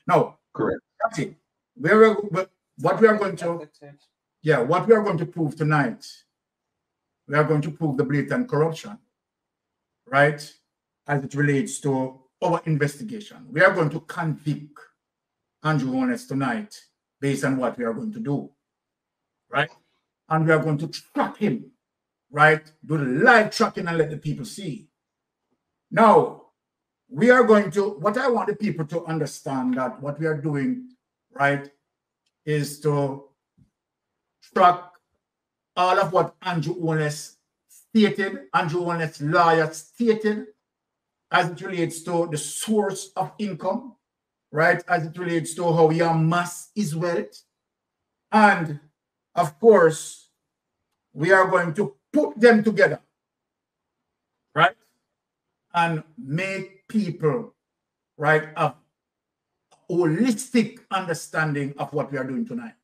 Now, correct. That's it. What we are going to, yeah, what we are going to prove tonight, we are going to prove the blatant corruption, right? As it relates to our investigation. We are going to convict Andrew Holness tonight based on what we are going to do, right? And we are going to track him, right? Do the live tracking and let the people see. Now, we are going to, what I want the people to understand that what we are doing, right, is to track all of what Andrew Holness stated, Andrew Holness' lawyer stated, as it relates to the source of income, right, as it relates to how he amassed his wealth. And, of course, we are going to put them together, right, and make people, right, have a holistic understanding of what we are doing tonight.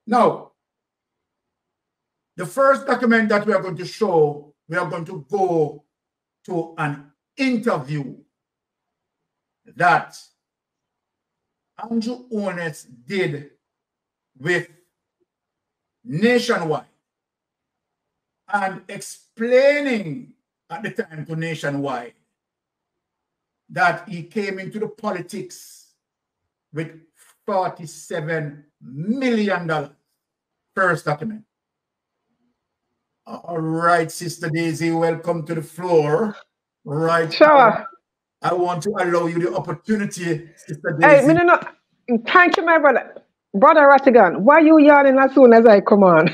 Now, the first document that we are going to show, we are going to go to an interview that Andrew Holness did with Nationwide and explaining at the time to Nationwide that he came into the politics with $47 million. First document. All right, Sister Daisy, welcome to the floor. Right. Sure. I want to allow you the opportunity, Sister Daisy. Hey, no. Thank you, my brother. Brother Rattigan, why you yawning as soon as I come on?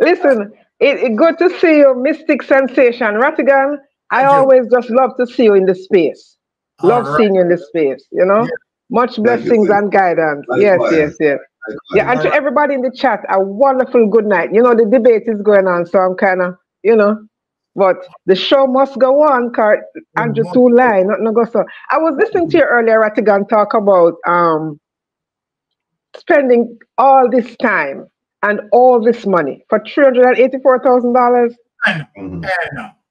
Listen, it's good to see you, Mystic Sensation. Rattigan, I always just love to see you in the space. Love seeing you in the space, you know? Yeah. Much blessings and guidance. Yes. Yeah, and to everybody in the chat, a wonderful good night. You know, the debate is going on, so I'm kind of, you know, but the show must go on, because Andrew too lie, not go so. I was listening to you earlier, Rattigan, talk about spending all this time and all this money for $384,000.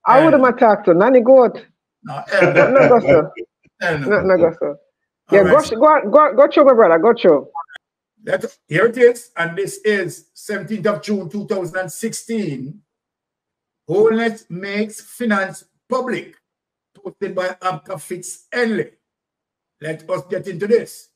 I would have talked to Nanny Goat. No go so. No go so. Yeah, go through, my brother, go through. Here it is, and this is 17th of June 2016. Holness makes finance public, posted by Abka Fitz-Henley. Let us get into this.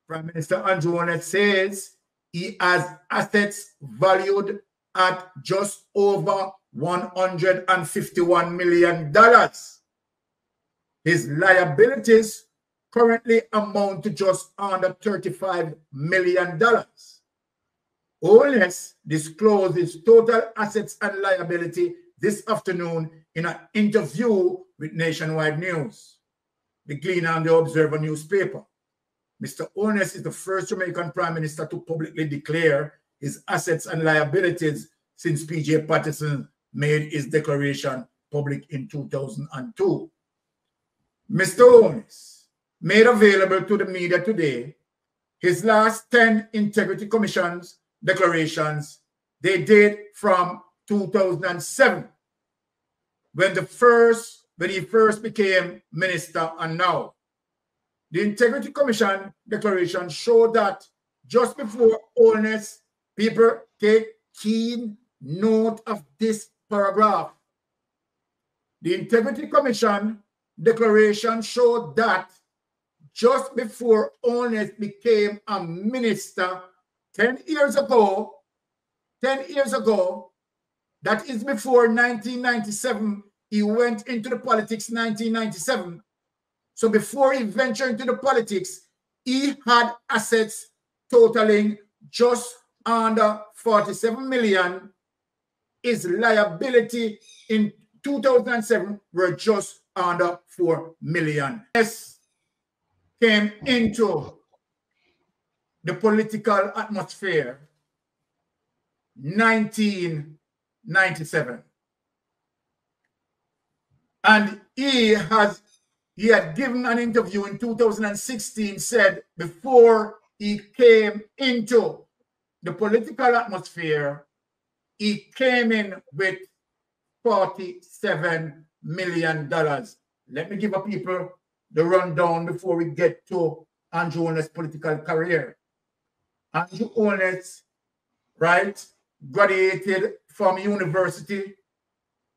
Prime Minister Andrew Holness says he has assets valued at just over $151 million. His liabilities currently amount to just under $35 million. Holness disclosed his total assets and liability this afternoon in an interview with Nationwide News, the Gleaner and the Observer newspaper. Mr. Holness is the first Jamaican Prime Minister to publicly declare his assets and liabilities since P.J. Patterson made his declaration public in 2002. Mr. Holness made available to the media today his last 10 Integrity Commission's declarations. They date from 2007, when he first became minister, and now. The Integrity Commission declaration showed that just before Holness, people take keen note of this paragraph. The Integrity Commission declaration showed that just before Holness became a minister 10 years ago, that is before 1997, he went into the politics 1997. So before he ventured into the politics, he had assets totaling just under 47 million. His liability in 2007 were just under 4 million. This came into the political atmosphere 1997. And he had given an interview in 2016, said before he came into the political atmosphere, he came in with $47 million. Let me give people the rundown before we get to Andrew Holness' political career. Andrew Holness, right, graduated from university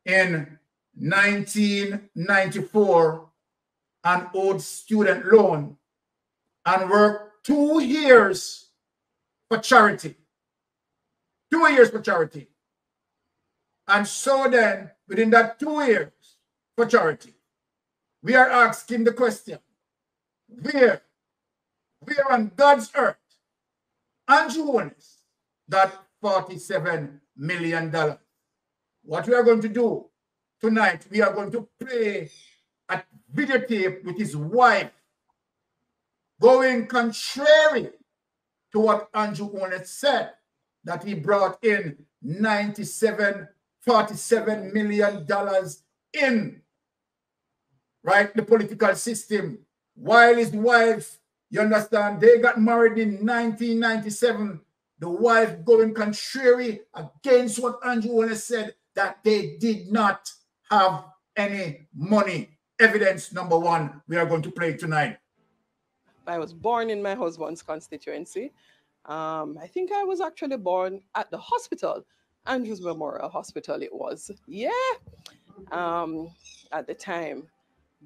in 1994 and owed student loan and worked 2 years for charity. 2 years for charity. And so then, within that 2 years for charity, we are asking the question, where on God's earth, Andrew Holness got $47 million? What we are going to do tonight, we are going to play a videotape with his wife going contrary to what Andrew Holness said, that he brought in $47 million in, right, the political system, while his wife, you understand, they got married in 1997, the wife going contrary against what Andrew Holness said, that they did not have any money. Evidence number 1, we are going to play tonight. I was born in my husband's constituency. I think I was actually born at the hospital, Andrews Memorial Hospital it was. Yeah, at the time.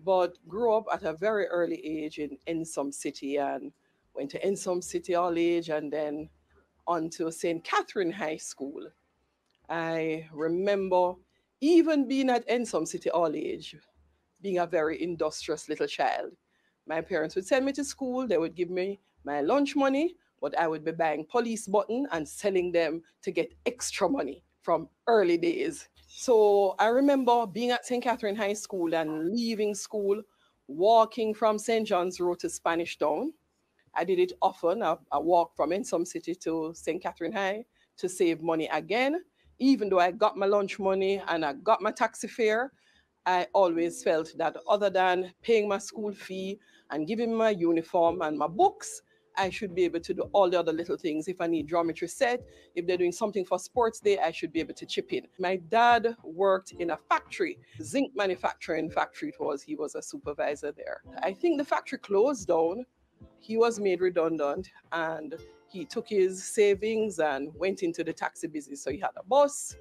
But grew up at a very early age in Ensom City and went to Ensom City all age and then on to St. Catherine High School. I remember even being at Ensom City all age, being a very industrious little child. My parents would send me to school, they would give me my lunch money, but I would be buying police button and selling them to get extra money from early days. So I remember being at St. Catherine High School and leaving school, walking from St. John's Road to Spanish Town. I did it often. I walked from Ensom City to St. Catherine High to save money again. Even though I got my lunch money and I got my taxi fare, I always felt that other than paying my school fee and giving me my uniform and my books, I should be able to do all the other little things. If I need geometry set, if they're doing something for sports day, I should be able to chip in. My dad worked in a factory, zinc manufacturing factory it was. He was a supervisor there. I think the factory closed down. He was made redundant and he took his savings and went into the taxi business. So he had a bus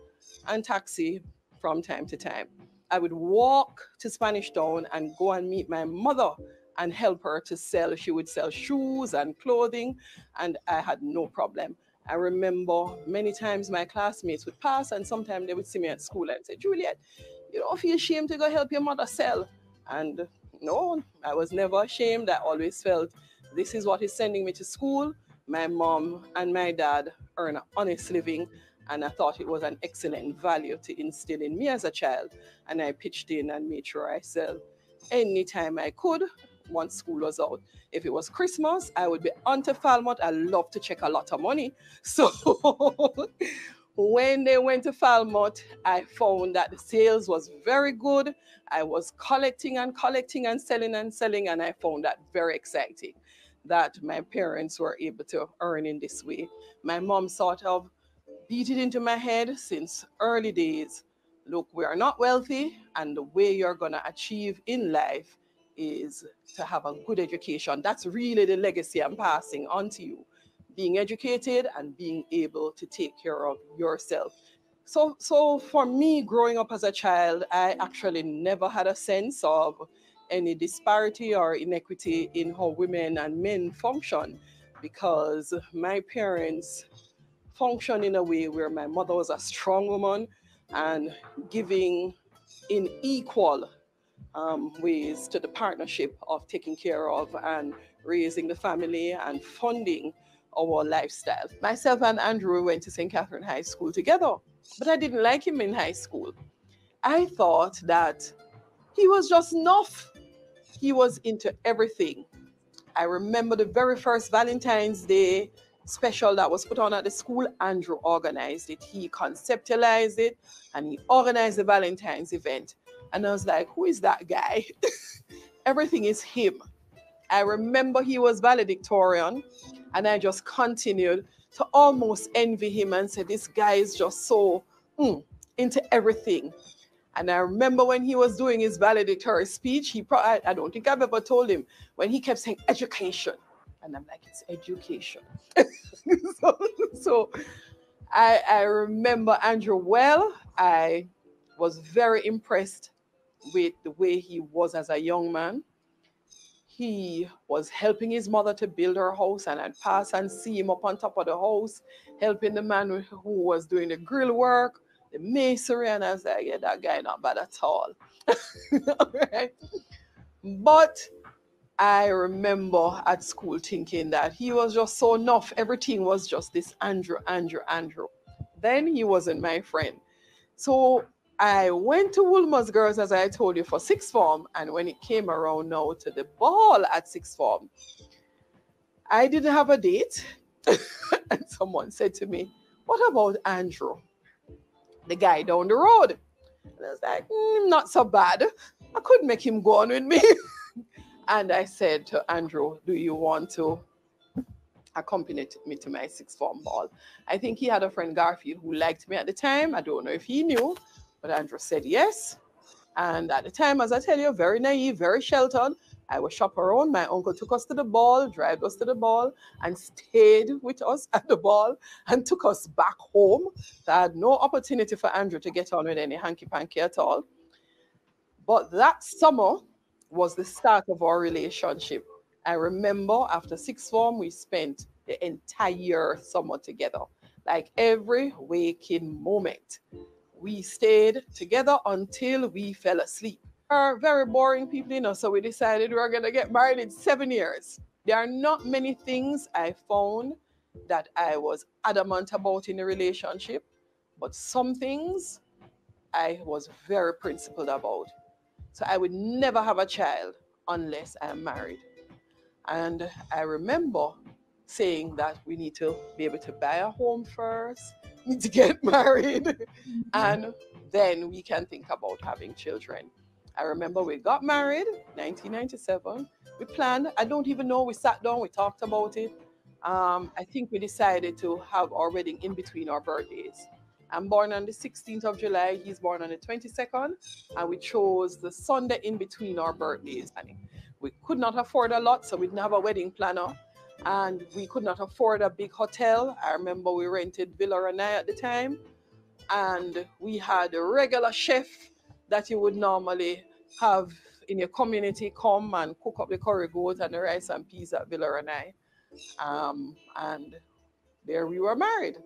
and taxi from time to time. I would walk to Spanish Town and go and meet my mother and help her to sell. She would sell shoes and clothing, and I had no problem. I remember many times my classmates would pass, and sometimes they would see me at school and say, Juliet, you don't feel ashamed to go help your mother sell? And no, I was never ashamed. I always felt this is what is sending me to school. My mom and my dad earn an honest living, and I thought it was an excellent value to instill in me as a child. And I pitched in and made sure I sell anytime I could once school was out. If it was Christmas, I would be on to Falmouth. I love to check a lot of money. So when they went to Falmouth, I found that the sales was very good. I was collecting and selling, and I found that very exciting that my parents were able to earn in this way. My mom sort of beat it into my head since early days. Look, we are not wealthy, and the way you're going to achieve in life is to have a good education. That's really the legacy I'm passing on to you. Being educated and being able to take care of yourself. So for me, growing up as a child, I actually never had a sense of any disparity or inequity in how women and men function, because my parents function in a way where my mother was a strong woman and giving in equal ways to the partnership of taking care of and raising the family and funding our lifestyle. Myself and Andrew went to St. Catherine High School together, but I didn't like him in high school. I thought that he was just enough. He was into everything. I remember the very first Valentine's Day special that was put on at the school. Andrew organized it. He conceptualized it and he organized the Valentine's event. And I was like, who is that guy? Everything is him. I remember he was valedictorian, and I just continued to almost envy him and say, this guy is just so into everything. And I remember when he was doing his valedictory speech, I don't think I've ever told him, when he kept saying education. And I'm like, it's education. so I remember Andrew well. I was very impressed with the way he was as a young man. He was helping his mother to build her house, and I'd pass and see him up on top of the house, helping the man who was doing the grill work, the masonry, and I was like, yeah, that guy not bad at all. Right? But I remember at school thinking that he was just so enough. Everything was just this Andrew. Then he wasn't my friend. So I went to Holness Girls, as I told you, for sixth form. And when it came around now to the ball at sixth form, I didn't have a date. And someone said to me, what about Andrew, the guy down the road? And I was like, not so bad. I could make him go on with me. And I said to Andrew, do you want to accompany me to my sixth form ball? I think he had a friend, Garfield, who liked me at the time. I don't know if he knew, but Andrew said yes. And at the time, as I tell you, very naive, very sheltered. I was chaperone. My uncle took us to the ball, drove us to the ball, and stayed with us at the ball and took us back home. So I had no opportunity for Andrew to get on with any hanky-panky at all. But that summer was the start of our relationship. I remember after sixth form, we spent the entire summer together. Like every waking moment, we stayed together until we fell asleep. We're very boring people, you know, so we decided we were going to get married in 7 years. There are not many things I found that I was adamant about in a relationship, but some things I was very principled about. So I would never have a child unless I'm married. And I remember saying that we need to be able to buy a home first, need to get married, and then we can think about having children. I remember we got married, 1997. We planned, I don't even know, we sat down, we talked about it. I think we decided to have our wedding in between our birthdays. I'm born on the 16th of July, he's born on the 22nd, and we chose the Sunday in between our birthdays. We could not afford a lot, so we didn't have a wedding planner, and we could not afford a big hotel. I remember we rented Villa Ranai at the time, and we had a regular chef that you would normally have in your community come and cook up the curry goat and the rice and peas at Villa Ranai. And there we were married.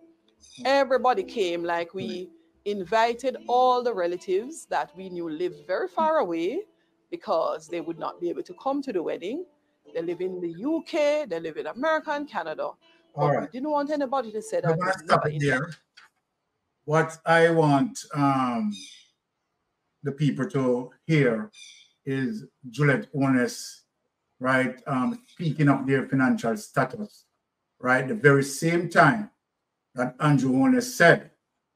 Everybody came, like we invited all the relatives that we knew lived very far away because they would not be able to come to the wedding. They live in the UK, they live in America and Canada. But we didn't want anybody to say that. I'm going to stop it there. What I want the people to hear is Juliet Holness, right, speaking of their financial status, right, the very same time that Andrew Holness said,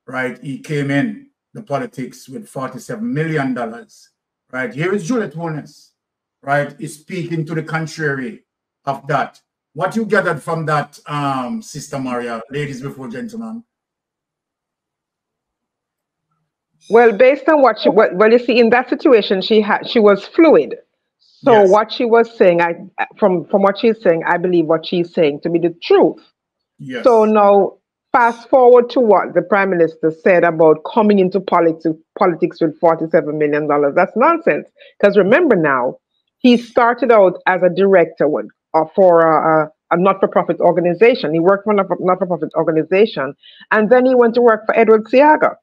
right, he came in the politics with $47 million, right? Here is Juliet Holness, right, is speaking to the contrary of that. What you gathered from that, Sister Maria, ladies before gentlemen? Well, based on what well, you see, in that situation, she was fluid. So Yes. what she was saying, from what she's saying, I believe what she's saying to be the truth. Yes. So now, fast forward to what the Prime Minister said about coming into politics with $47 million. That's nonsense. Because remember now, he started out as a director for a not-for-profit organization. He worked for a not-for-profit organization, and then he went to work for Edward Seaga.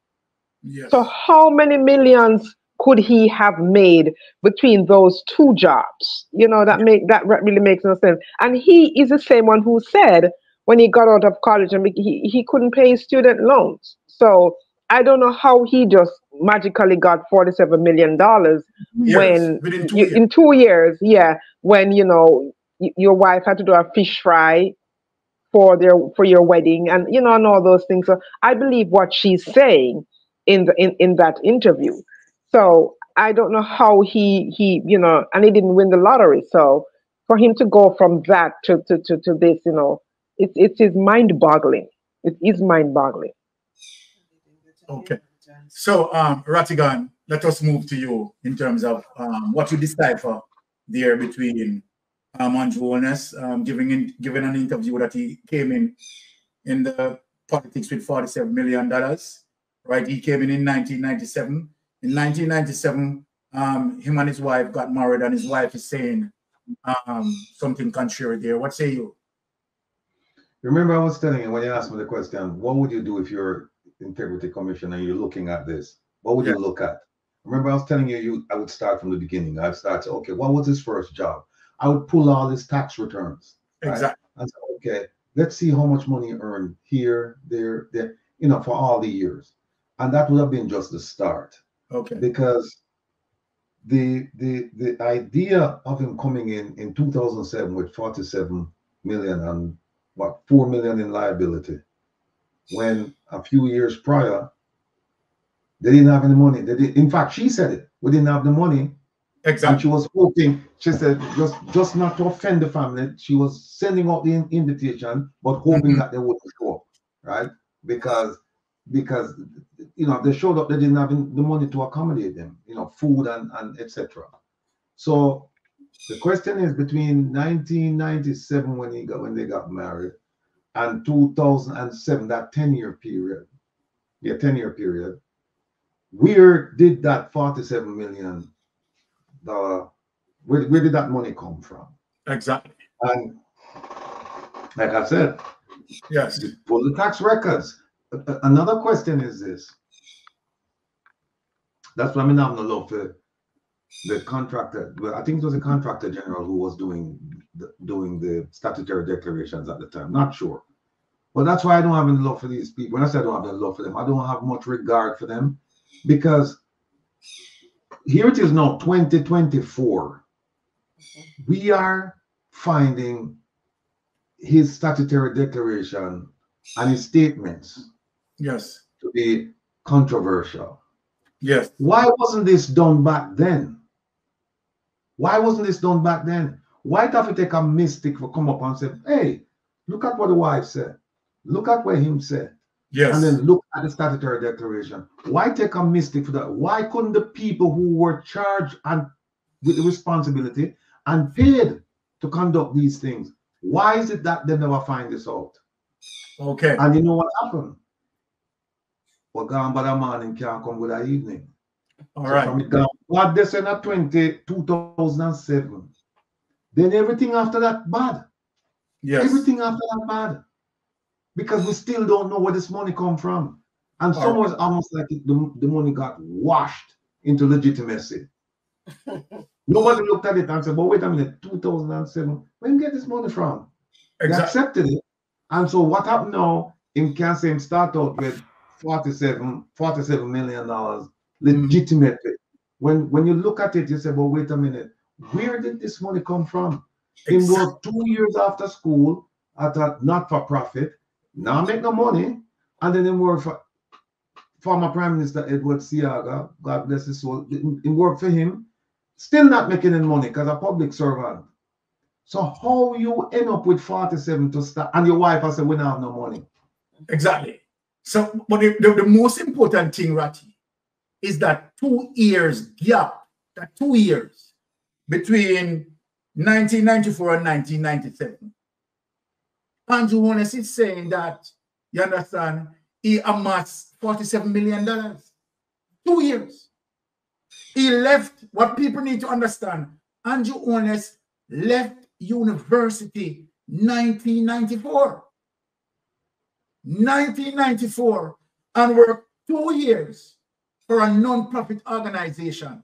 Yes. So how many millions could he have made between those two jobs? You know, that really makes no sense. And he is the same one who said when he got out of college and he couldn't pay his student loans. So I don't know how he just magically got $47 million when in 2 years, when you know your wife had to do a fish fry for your wedding and and all those things. So I believe what she's saying in that interview. So I don't know how he and he didn't win the lottery. So for him to go from that to this, it is mind-boggling. It is mind-boggling. Okay. So Ratigan, let us move to you in terms of what you decipher there between Andrew Holness giving an interview that he came in the politics with $47 million, right? He came in 1997. In 1997, him and his wife got married, and his wife is saying something contrary there. What say you? Remember, I was telling you when you asked me the question, what would you do if you're integrity commissioner and you're looking at this? What would you look at? Remember, I was telling you, I would start from the beginning. I'd start, okay, what was his first job? I would pull all his tax returns. Exactly. Right? And say, okay, let's see how much money he earned here, there, you know, for all the years. And that would have been just the start. Okay. Because the idea of him coming in 2007 with 47 million and what, 4 million in liability, when a few years prior, they didn't have any money. In fact, she said it. We didn't have the money. Exactly. And she was hoping, she said, just not to offend the family. She was sending out the invitation, but hoping that they wouldn't show up, right? Because you know, they showed up, they didn't have the money to accommodate them, you know, food and etc. So the question is, between 1997 when they got married and 2007, that 10-year period, 10-year period, where did that $47 million, where did that money come from? Exactly. And like I said, yes, pull the tax records. Another question is this. That's why I'm not having a love for the contractor. Well, I think it was a contractor general who was doing the statutory declarations at the time. Not sure. But that's why I don't have any love for these people. When I say I don't have any love for them, I don't have much regard for them, because here it is now, 2024. We are finding his statutory declaration and his statements to be controversial. Yes. Why wasn't this done back then? Why wasn't this done back then? Why have to take a mystic to come up and say, hey, look at what the wife said. Look at what him said. Yes. And then look at the statutory declaration. Why take a mystic for that? Why couldn't the people who were charged and with the responsibility and paid to conduct these things, why is it that they never find this out? Okay. And you know what happened? Well, gone by the morning can't come with the evening. All right. From it gone, what they said at 2007. Then everything after that bad. Yes. Everything after that bad. Because we still don't know where this money come from. And someone's almost like the money got washed into legitimacy. Nobody looked at it and said, but wait a minute, 2007, where you get this money from? Exactly. They accepted it. And so what happened now, him can say him start out with $47 million legitimately. When you look at it, you say, well, wait a minute, where did this money come from? Him go 2 years after school at a not-for-profit, now make no money, and then him work for former Prime Minister Edward Seaga, God bless his soul, him work for him, still not making any money because a public servant. So how you end up with 47 to start, and your wife has said, we don't have no money. Exactly. So, but the most important thing, Ratty, is that 2 years gap, that 2 years between 1994 and 1997. Andrew Holness is saying that, you understand, he amassed $47 million. 2 years. He left, what people need to understand, Andrew Holness left university 1994. 1994, and worked 2 years for a non-profit organization,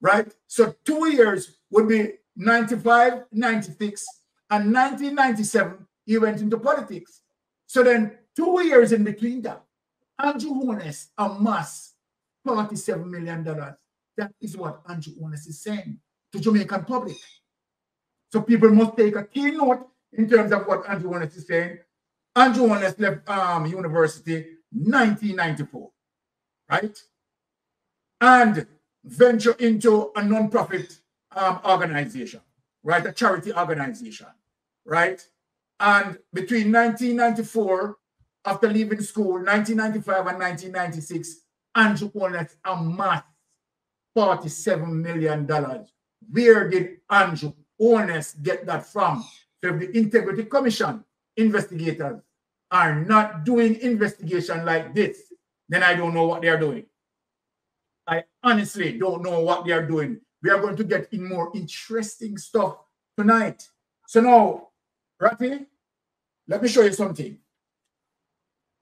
right? So 2 years would be 95, 96, and 1997, he went into politics. So then 2 years in between that, Andrew Holness amassed $47 million. That is what Andrew Holness is saying to Jamaican public. So people must take a key note in terms of what Andrew Holness is saying. Andrew Holness left university 1994, right? And venture into a non-profit organization, right? A charity organization, right? And between 1994, after leaving school, 1995 and 1996, Andrew Holness amassed $47 million. Where did Andrew Holness get that from? So if the Integrity Commission investigators are not doing investigation like this, then I don't know what they are doing. I honestly don't know what they are doing. We are going to get in more interesting stuff tonight. So now, Ratty, let me show you something.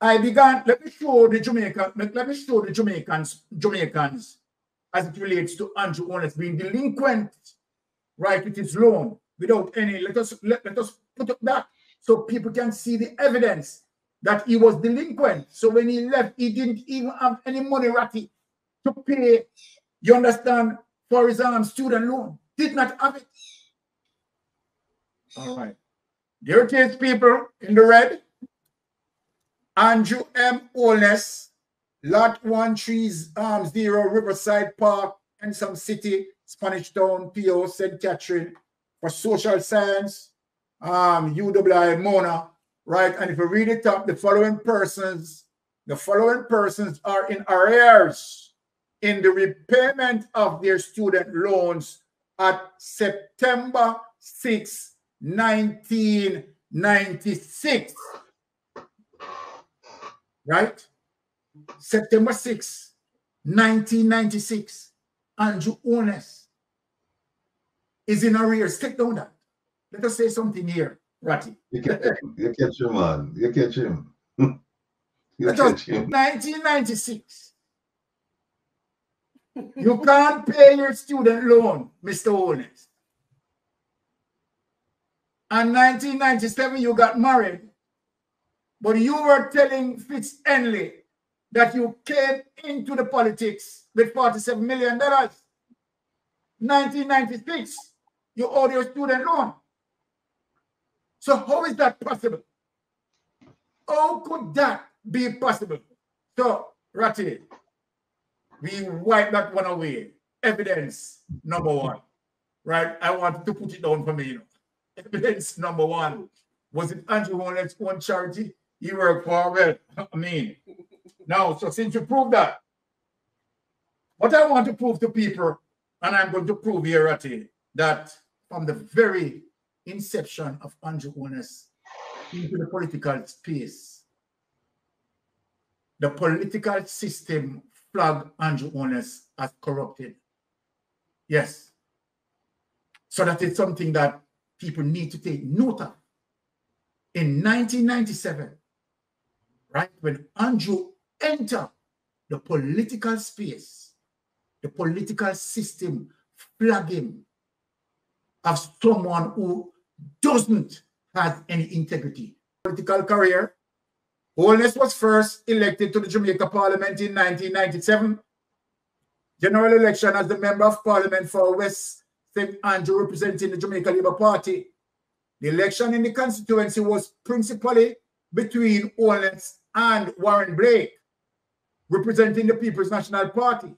Let me show the Jamaicans as it relates to Andrew Holness being delinquent, right, with his loan without any, let us put up that so people can see the evidence that he was delinquent. So when he left, he didn't even have any money, Ratty, to pay, you understand, for his student loan. Did not have it. All right. There it is, people, in the red. Andrew M. Holness, Lot 130, Riverside Park, Ensom City, Spanish Town, PO, St. Catherine, for social science, UWI, Mona, right? And if you read it up, the following persons are in arrears in the repayment of their student loans at September 6, 1996. Right? September 6, 1996. Andrew Holness is in arrears. Take down that. Let us say something here, Ratty. You catch him, man. You catch him. You catch him. 1996. You can't pay your student loan, Mr. Holness. And 1997, you got married. But you were telling Fitz Henley that you came into the politics with $47 million. 1996, you owed your student loan. So how is that possible? How could that be possible? So, Ratty, we wipe that one away. Evidence number one. Right? I want to put it down for me. You know. Evidence number one. Was it Andrew Holness' own charity? He worked for, well, I mean. Now, so since you proved that, what I want to prove to people, and I'm going to prove here, Ratty, that from the very inception of Andrew Holness into the political space, the political system flagged Andrew Holness as corrupted. Yes. So that is something that people need to take note of. In 1997, right, when Andrew entered the political space, the political system flagged him as someone who doesn't have any integrity. Political career, Holness was first elected to the Jamaica Parliament in 1997. General election as the Member of Parliament for West St. Andrew, representing the Jamaica Labour Party. The election in the constituency was principally between Holness and Warren Blake, representing the People's National Party.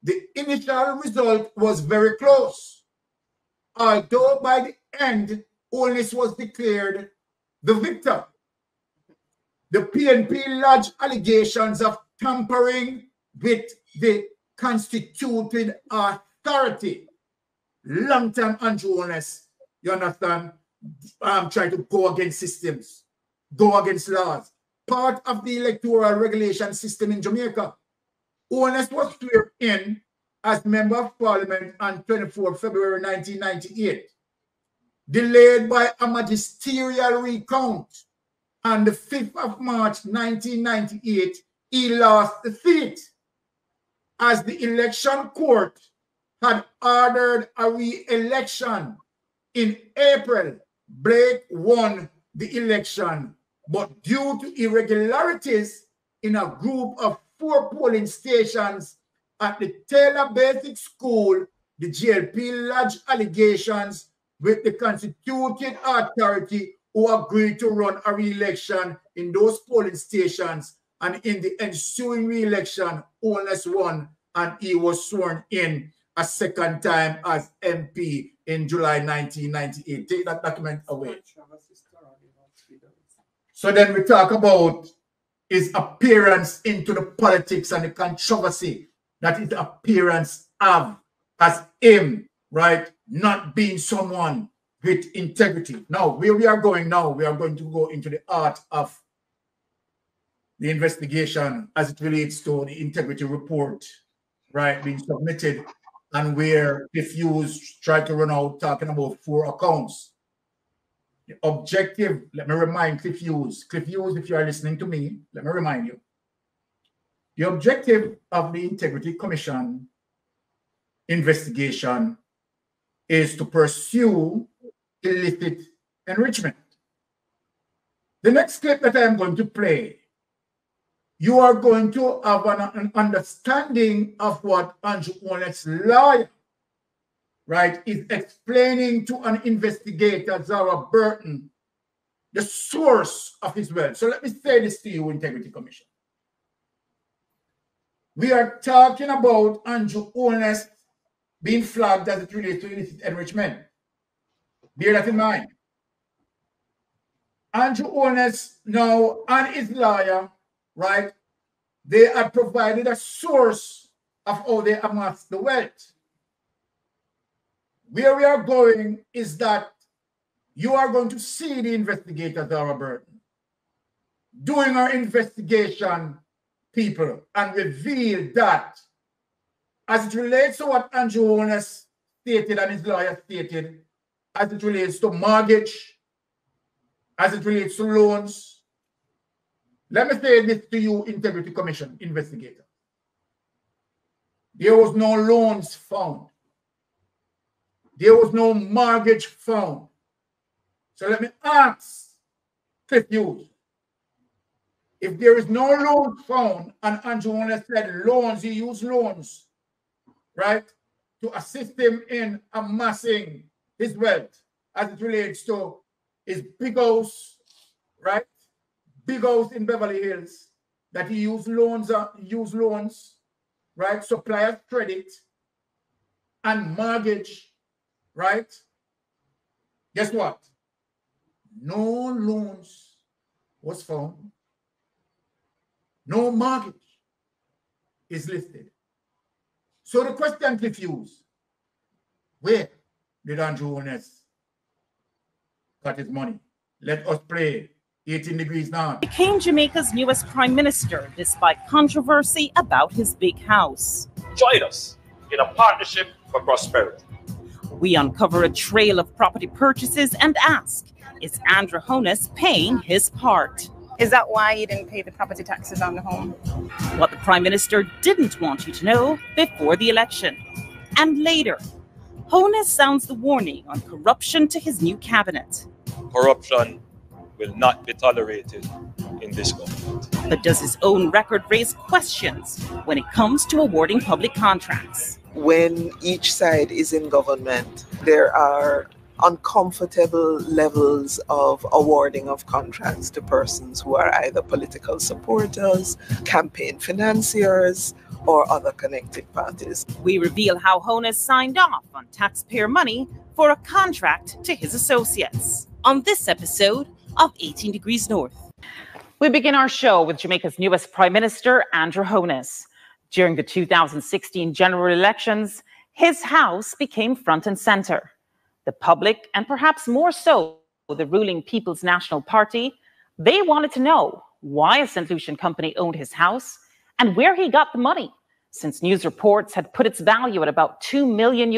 The initial result was very close, although by the end, Holness was declared the victor. The PNP lodged allegations of tampering with the constituted authority. Long-time Andrew Holness, you understand, trying to go against systems, go against laws. Part of the electoral regulation system in Jamaica. Holness was sworn in as Member of Parliament on 24 February 1998, delayed by a magisterial recount. On the 5th of March 1998, he lost the seat as the election court had ordered a re-election. In April, Blake won the election, but due to irregularities in a group of 4 polling stations at the Taylor Basic School, the GLP lodged allegations with the constituted authority who agreed to run a re-election in those polling stations, and in the ensuing re-election, Holness won and he was sworn in a second time as MP in July 1998. Take that document away. So then we talk about his appearance into the politics and the controversy that his appearance have as him, right, not being someone with integrity. Now, where we are going now, we are going to go into the art of the investigation as it relates to the integrity report, right, being submitted, and where Cliff Hughes tried to run out talking about 4 accounts. The objective, let me remind Cliff Hughes, if you are listening to me, let me remind you, the objective of the Integrity Commission investigation is to pursue illicit enrichment. The next clip that I am going to play, you are going to have an understanding of what Andrew Holness' lawyer, right, is explaining to an investigator, Zara Burton, the source of his wealth. So let me say this to you, Integrity Commission. We are talking about Andrew Holness being flagged as it relates to illicit enrichment. Bear that in mind. Andrew Holness now and his lawyer, right, they have provided a source of how they amass the wealth. Where we are going is that you are going to see the investigator, Zara Burton, doing our investigation, people, and reveal that as it relates to what Andrew Holness stated and his lawyer stated, as it relates to mortgage, as it relates to loans. Let me say this to you, Integrity Commission investigator. There was no loans found. There was no mortgage found. So let me ask Cliff Hughes, if there is no loan found, and Andrew Holness said loans, he used loans, right, to assist him in amassing his wealth as it relates to his big house, right? Big house in Beverly Hills that he used loans, right? Supplier credit and mortgage, right? Guess what? No loans was found. No mortgage is listed. So the question confused. Where did Andrew Holness got his money? Let us play 18 Degrees North. Became Jamaica's newest prime minister despite controversy about his big house. Join us in a partnership for prosperity. We uncover a trail of property purchases and ask, is Andrew Holness paying his part? Is that why you didn't pay the property taxes on the home? What the Prime Minister didn't want you to know before the election. And later, Holness sounds the warning on corruption to his new cabinet. Corruption will not be tolerated in this government. But does his own record raise questions when it comes to awarding public contracts? When each side is in government, there are uncomfortable levels of awarding of contracts to persons who are either political supporters, campaign financiers, or other connected parties. We reveal how Holness signed off on taxpayer money for a contract to his associates on this episode of 18 Degrees North. We begin our show with Jamaica's newest Prime Minister, Andrew Holness. During the 2016 general elections, his house became front and center. The public, and perhaps more so the ruling People's National Party, they wanted to know why a St. Lucian company owned his house and where he got the money, since news reports had put its value at about $2 million,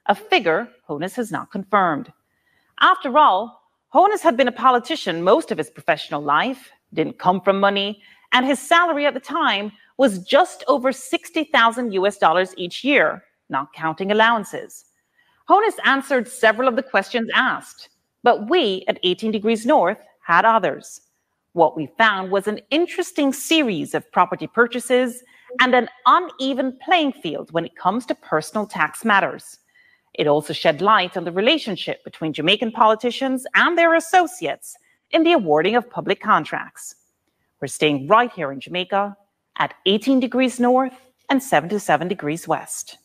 a figure Holness has not confirmed. After all, Holness had been a politician most of his professional life, didn't come from money, and his salary at the time was just over $60,000 each year, not counting allowances. Holness answered several of the questions asked, but we at 18 Degrees North had others. What we found was an interesting series of property purchases and an uneven playing field when it comes to personal tax matters. It also shed light on the relationship between Jamaican politicians and their associates in the awarding of public contracts. We're staying right here in Jamaica at 18 Degrees North and 77 Degrees West.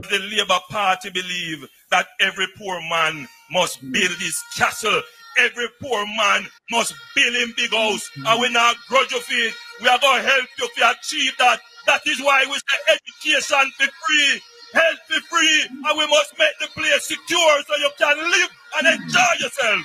The Labour Party believe that every poor man must build his castle Every poor man must build him big house. And we not grudge of it. We are going to help you to achieve that. That is why we say education be free, health be free, and we must make the place secure so you can live and enjoy yourself.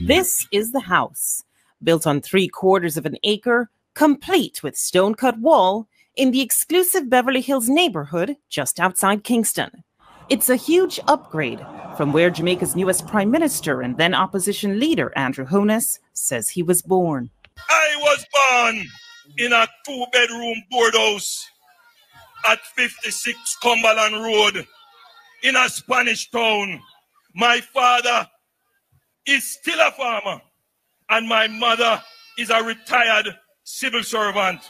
This is the house, built on 3/4 of an acre, complete with stone-cut wall, in the exclusive Beverly Hills neighborhood just outside Kingston. It's a huge upgrade from where Jamaica's newest Prime Minister and then opposition leader Andrew Holness says he was born. I was born in a 2-bedroom board house at 56 Cumberland Road in a Spanish town. My father is still a farmer and my mother is a retired civil servant.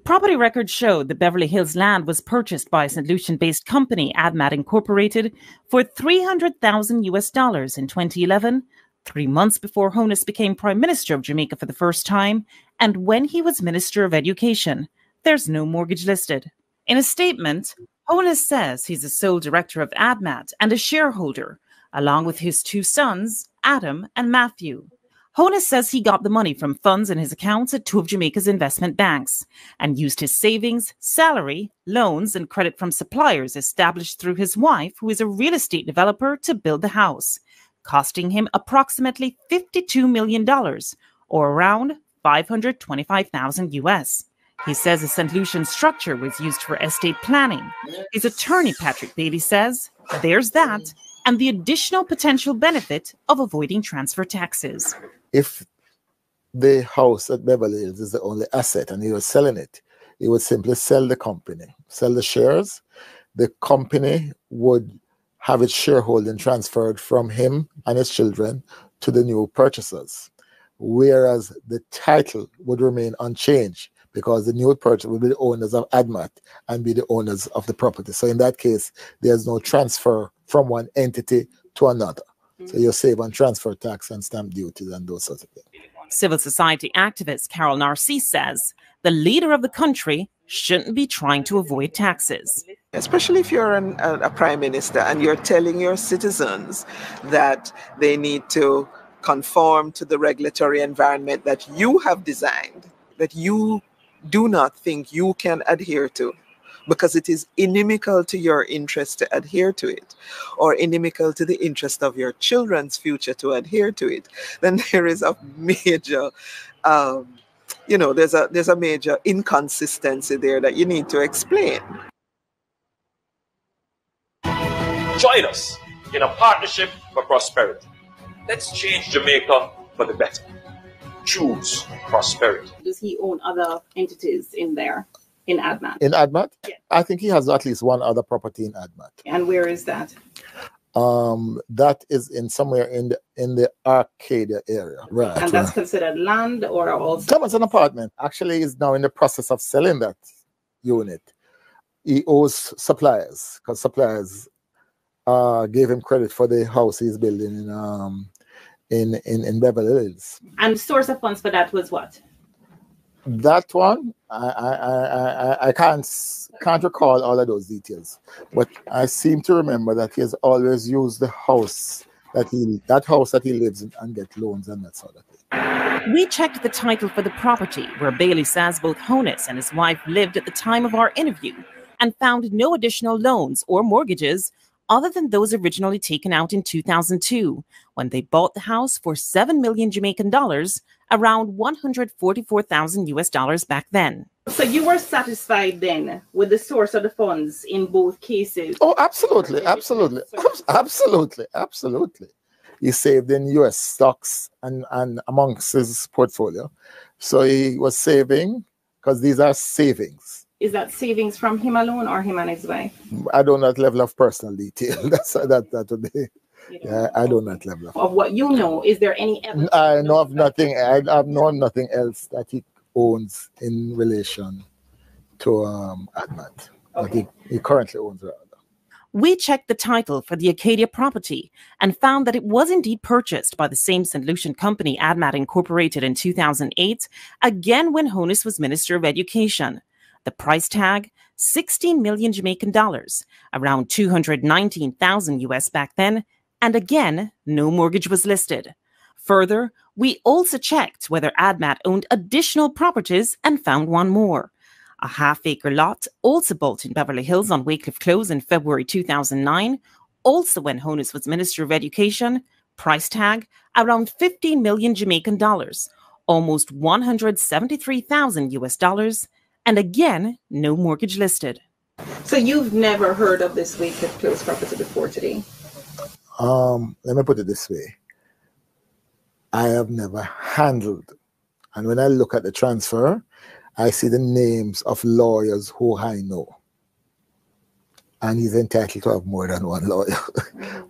Property records showed that Beverly Hills land was purchased by a St. Lucian-based company, AdMat Incorporated, for $300,000 in 2011, 3 months before Holness became Prime Minister of Jamaica for the first time, and when he was Minister of Education. There's no mortgage listed. In a statement, Holness says he's the sole director of AdMat and a shareholder, along with his 2 sons, Adam and Matthew. Holness says he got the money from funds in his accounts at 2 of Jamaica's investment banks and used his savings, salary, loans, and credit from suppliers established through his wife, who is a real estate developer, to build the house, costing him approximately $52 million, or around $525,000 US. He says the St. Lucian structure was used for estate planning. His attorney, Patrick Bailey, says there's that, and the additional potential benefit of avoiding transfer taxes. If the house at Beverly Hills is the only asset and he was selling it, he would simply sell the company, sell the shares. The company would have its shareholding transferred from him and his children to the new purchasers, whereas the title would remain unchanged because the new purchaser will be the owners of AdMat and be the owners of the property. So in that case, there's no transfer from one entity to another. So you save on transfer tax and stamp duties and those sorts of things. Civil society activist Carol Narcisse says the leader of the country shouldn't be trying to avoid taxes. Especially if you're a prime minister and you're telling your citizens that they need to conform to the regulatory environment that you have designed, that you do not think you can adhere to, because it is inimical to your interest to adhere to it, or inimical to the interest of your children's future to adhere to it, then there is a major, there's a major inconsistency there that you need to explain. Join us in a partnership for prosperity. Let's change Jamaica for the better. Choose prosperity. Does he own other entities in there? In AdMat? In AdMat? Yeah. I think he has at least one other property in AdMat. And where is that? That is in somewhere in the Arcadia area. Right. And that's considered land or also? It's an apartment. Actually, he's now in the process of selling that unit. He owes suppliers because suppliers gave him credit for the house he's building in Beverly Hills. And the source of funds for that was what? That one, I can't recall all of those details, but I seem to remember that he has always used the house that he lives in and get loans and that sort of thing. We checked the title for the property where Bailey says both Holness and his wife lived at the time of our interview and found no additional loans or mortgages other than those originally taken out in 2002 when they bought the house for $7 million Jamaican dollars, around $144,000 US back then. So you were satisfied then with the source of the funds in both cases? Oh, absolutely. He saved in US stocks and amongst his portfolio. So he was saving because these are savings. Is that savings from him alone or him and his wife? I don't know that level of personal detail. That would be. Yeah, I don't know that level of what you know. Is there any evidence? I know of nothing. I've known nothing else that he owns in relation to AdMat. Okay. He currently owns rather. We checked the title for the Acadia property and found that it was indeed purchased by the same St. Lucian company, AdMat Incorporated, in 2008, again when Holness was Minister of Education. The price tag, 16 million Jamaican dollars, around $219,000 US back then, And again, no mortgage was listed. Further, we also checked whether ADMAT owned additional properties and found one more. A half-acre lot, also built in Beverly Hills on Wycliffe Close in February 2009, also when Holness was Minister of Education, price tag around 15 million Jamaican dollars, almost 173,000 US dollars, and again, no mortgage listed. So you've never heard of this Wycliffe Close property before today? Let me put it this way. I have never handled, and when I look at the transfer, I see the names of lawyers who I know. And he's entitled to have more than one lawyer.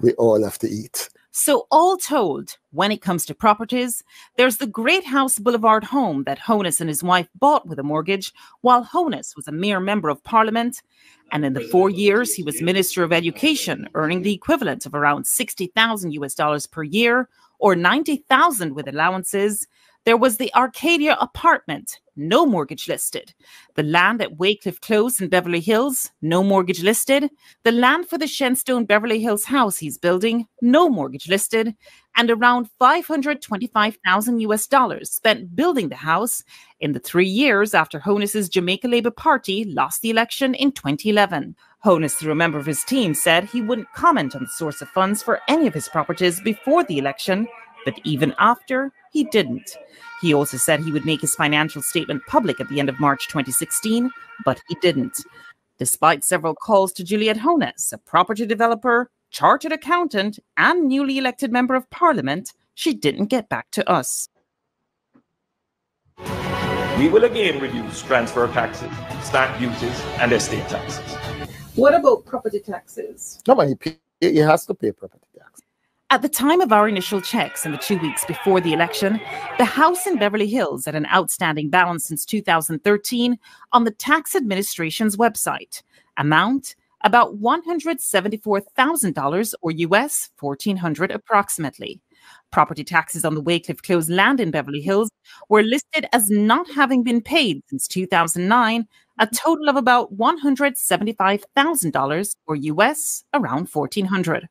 We all have to eat. So all told, when it comes to properties, there's the Great House Boulevard home that Holness and his wife bought with a mortgage while Holness was a mere member of Parliament. And in the 4 years he was Minister of Education, earning the equivalent of around 60,000 US dollars per year or 90,000 with allowances, there was the Arcadia apartment, no mortgage listed. The land at Wycliffe Close in Beverly Hills, no mortgage listed. The land for the Shenstone Beverly Hills house he's building, no mortgage listed. And around 525,000 US dollars spent building the house in the 3 years after Holness's Jamaica Labour Party lost the election in 2011. Holness, through a member of his team, said he wouldn't comment on the source of funds for any of his properties before the election, but even after, he didn't. He also said he would make his financial statement public at the end of March 2016, but he didn't. Despite several calls to Juliette Holness, a property developer, chartered accountant, and newly elected member of Parliament, she didn't get back to us. We will again reduce transfer taxes, stamp duties, and estate taxes. What about property taxes? No, but he has to pay property tax. At the time of our initial checks in the 2 weeks before the election, the house in Beverly Hills had an outstanding balance since 2013 on the tax administration's website. Amount, about $174,000 or US $1,400 approximately. Property taxes on the Wycliffe Close land in Beverly Hills were listed as not having been paid since 2009, a total of about $175,000 or US around $1,400.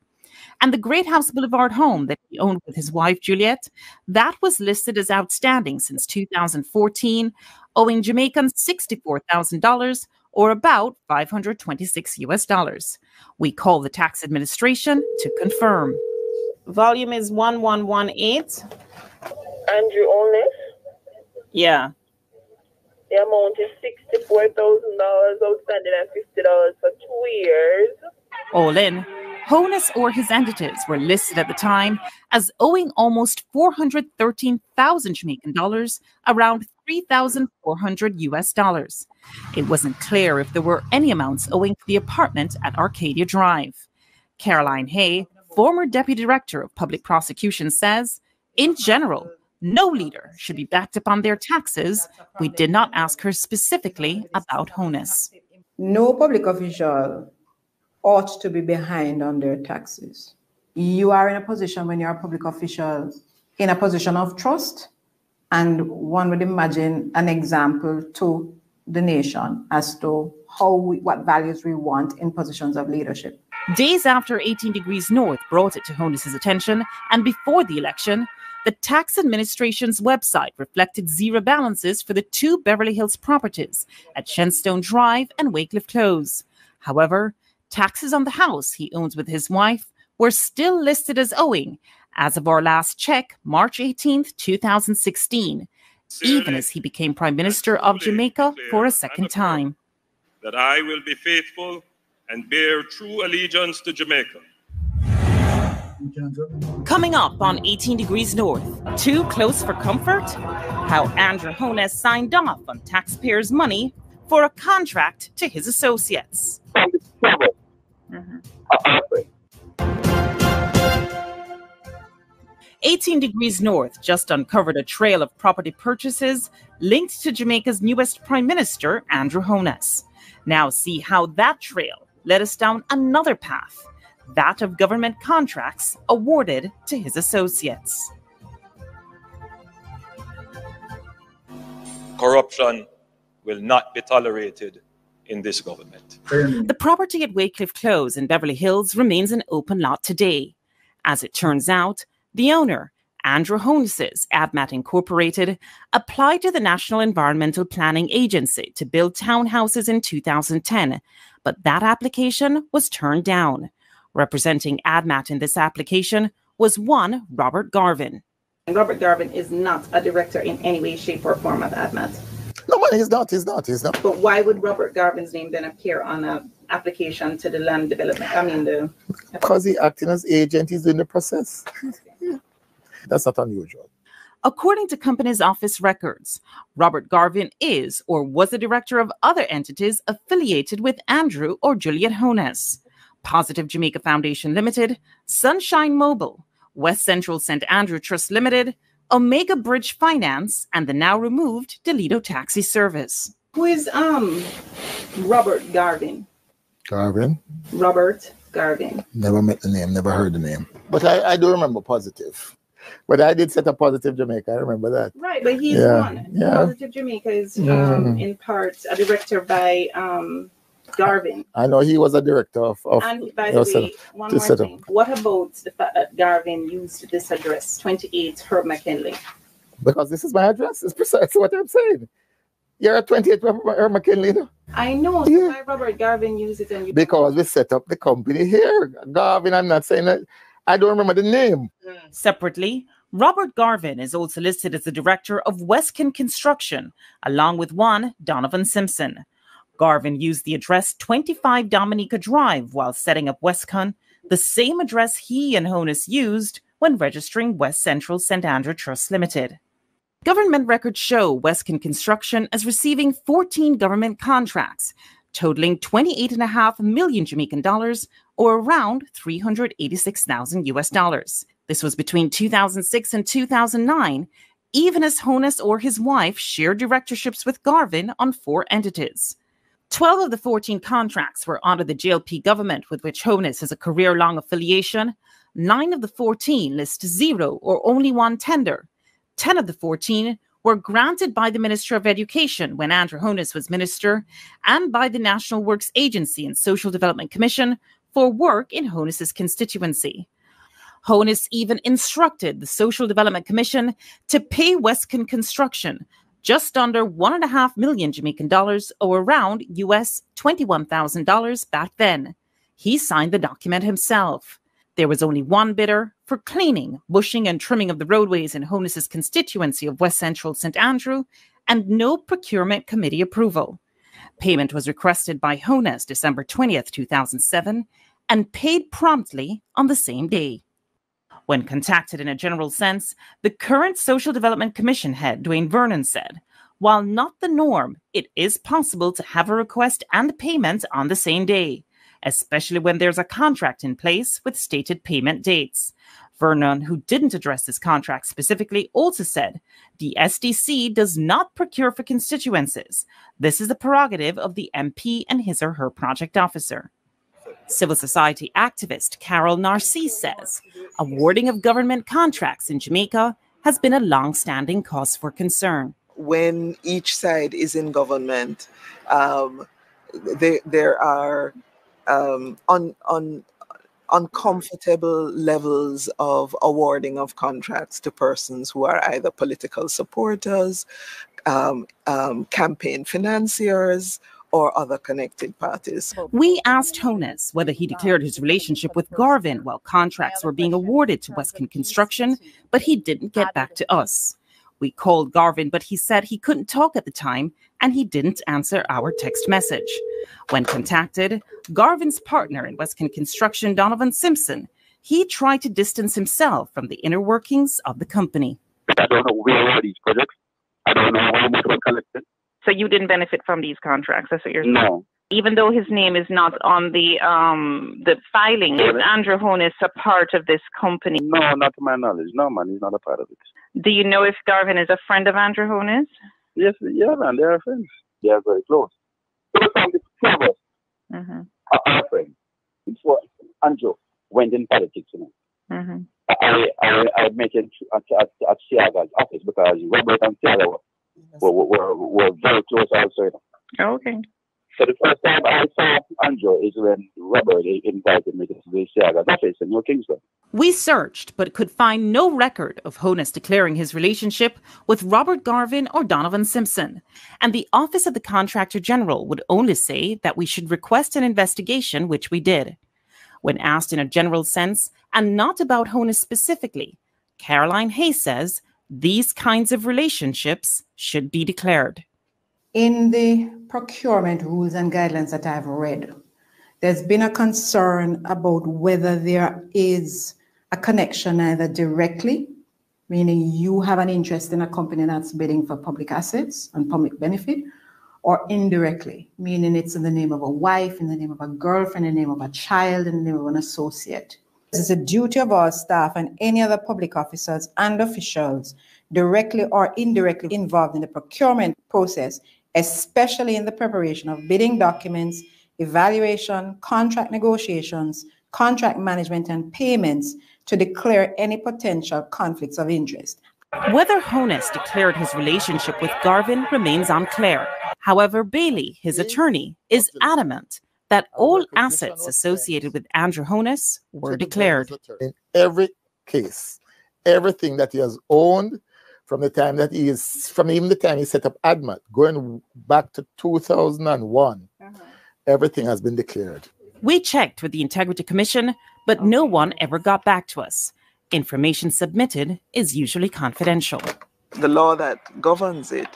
And the Great House Boulevard home that he owned with his wife, Juliette, that was listed as outstanding since 2014, owing Jamaicans $64,000 or about 526 US dollars. We call the tax administration to confirm. Volume is 1118. Andrew Holness? Yeah. The amount is $64,000 outstanding and $50 for 2 years. All in, Holness or his entities were listed at the time as owing almost 413,000 Jamaican dollars, around 3,400 US dollars. It wasn't clear if there were any amounts owing for the apartment at Arcadia Drive. Caroline Hay, former Deputy Director of Public Prosecution, says, in general, no leader should be backed up on their taxes. We did not ask her specifically about Holness. No public official ought to be behind on their taxes. You are in a position when you're a public official in a position of trust, and one would imagine an example to the nation as to what values we want in positions of leadership. Days after 18 Degrees North brought it to Holness's attention, and before the election, the tax administration's website reflected zero balances for the 2 Beverly Hills properties at Shenstone Drive and Wycliffe Close. However, taxes on the house he owns with his wife were still listed as owing as of our last check, March 18th, 2016, even as he became Prime Minister of Jamaica for a second time. That I will be faithful and bear true allegiance to Jamaica. Coming up on 18 Degrees North, too close for comfort? How Andrew Holness signed off on taxpayers' money for a contract to his associates. 18 Degrees North just uncovered a trail of property purchases linked to Jamaica's newest Prime Minister, Andrew Holness. Now see how that trail led us down another path, that of government contracts awarded to his associates. Corruption will not be tolerated in this government. The property at Wycliffe Close in Beverly Hills remains an open lot today. As it turns out, the owner, Andrew Holness's ADMAT Incorporated, applied to the National Environmental Planning Agency to build townhouses in 2010, but that application was turned down. Representing ADMAT in this application was one Robert Garvin. Robert Garvin is not a director in any way, shape, or form of ADMAT. No, man, he's not. But why would Robert Garvin's name then appear on an application to the land development? Because he's acting as agent, he's doing the process. Yeah. That's not unusual. According to Companies Office records, Robert Garvin is or was the director of other entities affiliated with Andrew or Juliet Holness: Positive Jamaica Foundation Limited, Sunshine Mobile, West Central St. Andrew Trust Limited, Omega Bridge Finance, and the now removed Delito Taxi Service. Who is Robert Garvin? Garvin? Robert Garvin. Never met the name, never heard the name. But I do remember Positive. But I did set up Positive Jamaica, I remember that. Right, but he's one. Yeah. Positive Jamaica is in part a director by Garvin. I know he was a director of and by the way, one more thing. What about the fact that Garvin used this address, 28 Herb McKinley? Because this is my address. It's precisely what I'm saying. You're at 28 Herb McKinley. No? I know. So why Robert Garvin used it? And because we set up the company here. Garvin, I'm not saying that. I don't remember the name. Separately, Robert Garvin is also listed as the director of Westkin Construction, along with one Donovan Simpson. Garvin used the address 25 Dominica Drive while setting up Westcon, the same address he and Holness used when registering West Central St. Andrew Trust Limited. Government records show Westkin Construction as receiving 14 government contracts, totaling 28.5 million Jamaican dollars, or around $386,000 US. This was between 2006 and 2009, even as Holness or his wife shared directorships with Garvin on 4 entities. 12 of the 14 contracts were under the JLP government, with which Holness has a career-long affiliation. 9 of the 14 list 0 or only 1 tender. 10 of the 14 were granted by the Minister of Education when Andrew Holness was minister, and by the National Works Agency and Social Development Commission for work in Holness's constituency. Holness even instructed the Social Development Commission to pay Westkin Construction just under 1.5 million Jamaican dollars, or around US $21,000 back then. He signed the document himself. There was only one bidder for cleaning, bushing, and trimming of the roadways in Holness's constituency of West Central St. Andrew, and no procurement committee approval. Payment was requested by Holness December 20th, 2007, and paid promptly on the same day. When contacted in a general sense, the current Social Development Commission head, Dwayne Vernon, said, while not the norm, it is possible to have a request and payment on the same day, especially when there's a contract in place with stated payment dates. Vernon, who didn't address this contract specifically, also said, the SDC does not procure for constituencies. This is the prerogative of the MP and his or her project officer. Civil society activist Carol Narcisse says, awarding of government contracts in Jamaica has been a long-standing cause for concern. When each side is in government, there are uncomfortable levels of awarding of contracts to persons who are either political supporters, campaign financiers, or other connected parties. We asked Holness whether he declared his relationship with Garvin while contracts were being awarded to Westkin Construction, but he didn't get back to us. We called Garvin, but he said he couldn't talk at the time, and he didn't answer our text message. When contacted, Garvin's partner in Westkin Construction, Donovan Simpson, he tried to distance himself from the inner workings of the company. I don't know where are these projects. I don't know how much was collected. So you didn't benefit from these contracts, that's what you're saying? No. Even though his name is not on the filing, is Andrew Holness a part of this company? No, not to my knowledge. No, man, he's not a part of it. Do you know if Garvin is a friend of Andrew Holness? Yes, yeah, man, they are friends. They are very close. So from the two of us are friends. Before Andrew went in politics, you know. I met him at Siaga's office because Robert and Siaga were very close also. Okay. So the first time I saw Andrew is when Robert invited me to the Seaga's office in New Kingston. We searched, but could find no record of Holness declaring his relationship with Robert Garvin or Donovan Simpson. And the Office of the Contractor General would only say that we should request an investigation, which we did. When asked in a general sense, and not about Holness specifically, Caroline Hayes says these kinds of relationships should be declared. In the procurement rules and guidelines that I've read, there's been a concern about whether there is a connection either directly, meaning you have an interest in a company that's bidding for public assets and public benefit, or indirectly, meaning it's in the name of a wife, in the name of a girlfriend, in the name of a child, in the name of an associate. It is a duty of our staff and any other public officers and officials directly or indirectly involved in the procurement process, especially in the preparation of bidding documents, evaluation, contract negotiations, contract management, and payments, to declare any potential conflicts of interest. Whether Holness declared his relationship with Garvin remains unclear. However, Bailey, his attorney, is adamant that all assets associated with Andrew Holness were declared. In every case, everything that he has owned from the time that from even the time he set up ADMAT, going back to 2001, everything has been declared. We checked with the Integrity Commission, but no one ever got back to us. Information submitted is usually confidential. The law that governs it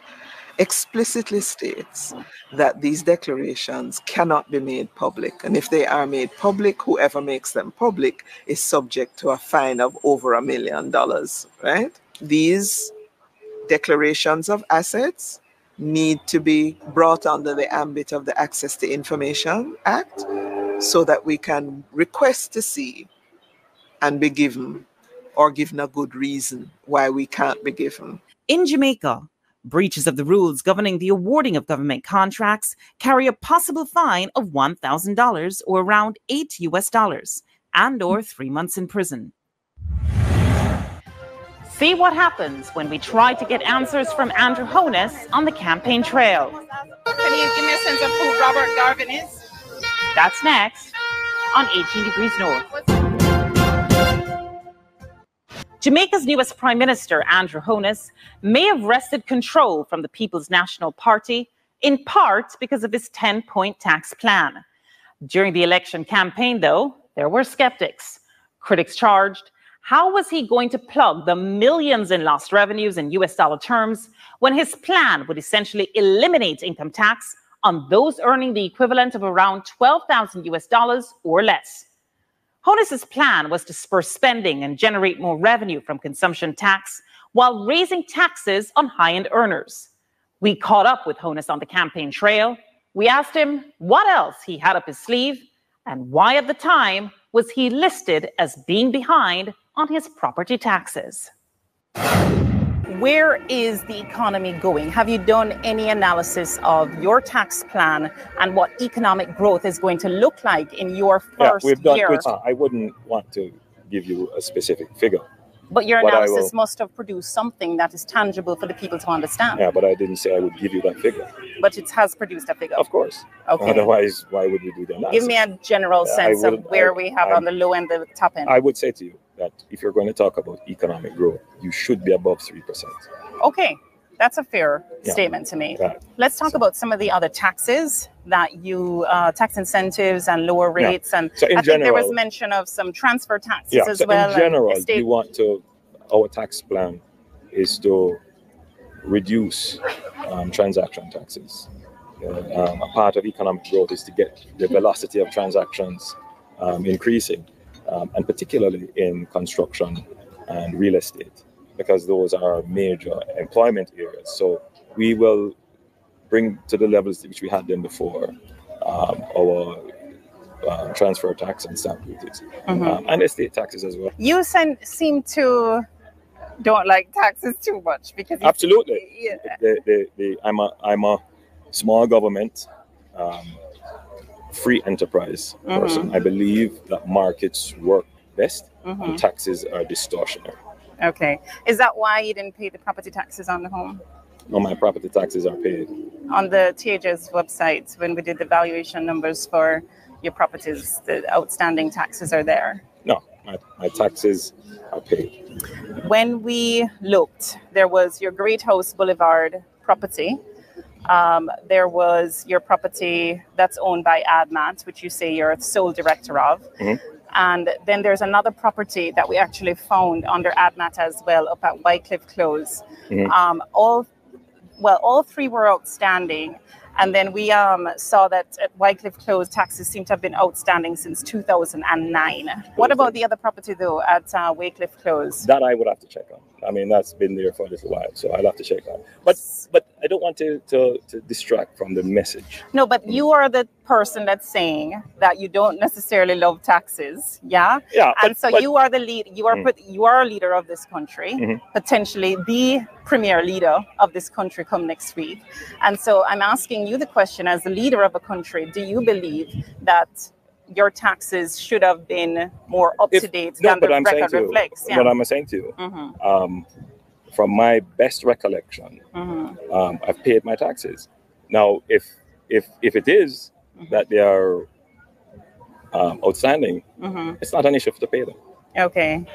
explicitly states that these declarations cannot be made public. And if they are made public, whoever makes them public is subject to a fine of over $1 million, right? These declarations of assets need to be brought under the ambit of the Access to Information Act so that we can request to see and be given, or given a good reason why we can't be given. In Jamaica, breaches of the rules governing the awarding of government contracts carry a possible fine of $1,000 or around $8 US and or 3 months in prison. See what happens when we try to get answers from Andrew Holness on the campaign trail. Can you give me a sense of who Robert Garvin is? That's next on 18 Degrees North. Jamaica's newest Prime Minister, Andrew Holness, may have wrested control from the People's National Party, in part because of his 10-point tax plan. During the election campaign, though, there were skeptics. Critics charged, how was he going to plug the millions in lost revenues in US dollar terms when his plan would essentially eliminate income tax on those earning the equivalent of around $12,000 US or less? Holness's plan was to spur spending and generate more revenue from consumption tax while raising taxes on high-end earners. We caught up with Holness on the campaign trail. We asked him what else he had up his sleeve and why at the time was he listed as being behind on his property taxes. Where is the economy going? Have you done any analysis of your tax plan and what economic growth is going to look like in your first year? I wouldn't want to give you a specific figure. But your analysis must have produced something that is tangible for the people to understand. Yeah, but I didn't say I would give you that figure. But it has produced a figure. Of course. Okay. Otherwise, why would we do the analysis? Give me a general sense of where we have on the low end and the top end. I would say to you that if you're going to talk about economic growth, you should be above 3%. Okay, that's a fair statement to make. Let's talk about some of the other taxes that you, tax incentives and lower rates. And so I think there was mention of some transfer taxes as well. In general, you want to, our tax plan is to reduce transaction taxes. A part of economic growth is to get the velocity of transactions increasing, and particularly in construction and real estate, because those are major employment areas. So we will bring to the levels which we had them before our transfer tax and stamp duties, and estate taxes as well. You seem to don't like taxes too much because absolutely. I'm a small government, free enterprise person. I believe that markets work best and taxes are distortionary. Okay. Is that why you didn't pay the property taxes on the home? No, my property taxes are paid. on the THS website, when we did the valuation numbers for your properties, the outstanding taxes are there? No, my taxes are paid. When we looked, there was your Great House Boulevard property. There was your property that's owned by ADMAT, which you say you're the sole director of. And then there's another property that we actually found under ADMAT as well, up at Wycliffe Close. All three were outstanding. And then we saw that at Wycliffe Close, taxes seem to have been outstanding since 2009. What about the other property, though, at Wycliffe Close? That I would have to check on. I mean, that's been there for a little while, so I'll have to check on. But I don't want to distract from the message. No, but you are the person that's saying that you don't necessarily love taxes, yeah? Yeah. And so you are the lead. You are a leader of this country, potentially the premier leader of this country come next week. And so I'm asking you the question, as the leader of a country, do you believe that your taxes should have been more up to date than the record reflects? What I'm saying to you, from my best recollection, I've paid my taxes. Now, if it is that they are outstanding, it's not an issue to pay them. Okay.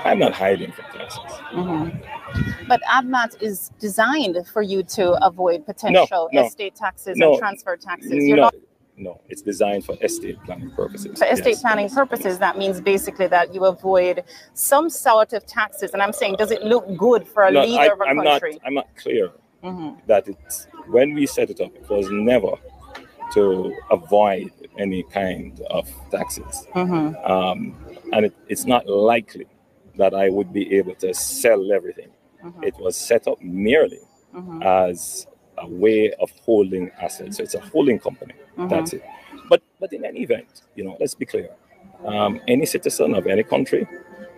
I'm not hiding from taxes. But ADMAT is designed for you to avoid potential estate taxes and transfer taxes. No, it's designed for estate planning purposes. For estate planning purposes, that means basically that you avoid some sort of taxes. And I'm saying, does it look good for a leader of a country? I'm not clear that it's, when we set it up, it was never to avoid any kind of taxes. And it's not likely that I would be able to sell everything. It was set up merely as a way of holding assets. So it's a holding company. That's it. But in any event, let's be clear. Any citizen of any country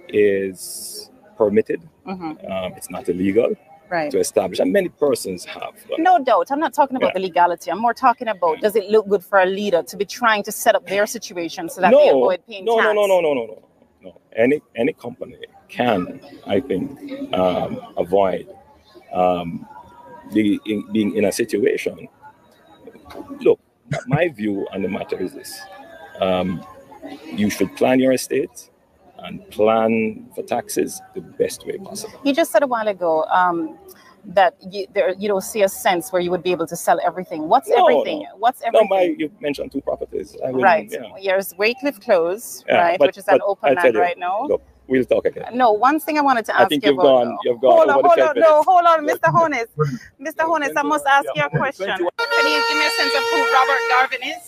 is permitted. It's not illegal to establish, and many persons have. No doubt. I'm not talking about the legality. I'm more talking about, does it look good for a leader to be trying to set up their situation so that they avoid paying tax? No. Any company can, I think, avoid being in a situation. Look, my view on the matter is this: you should plan your estate and plan for taxes the best way possible. You just said a while ago that you don't see a sense where you would be able to sell everything. What's everything? No. What's everything? No, you mentioned two properties. There's Wycliffe Close, which is an open land right now. Look, we'll talk again. No, one thing I wanted to ask you about. You've gone hold on, Mr. Holness. Mr. Holness, I must ask you a question. Can you give me a sense of who Robert Garvin is?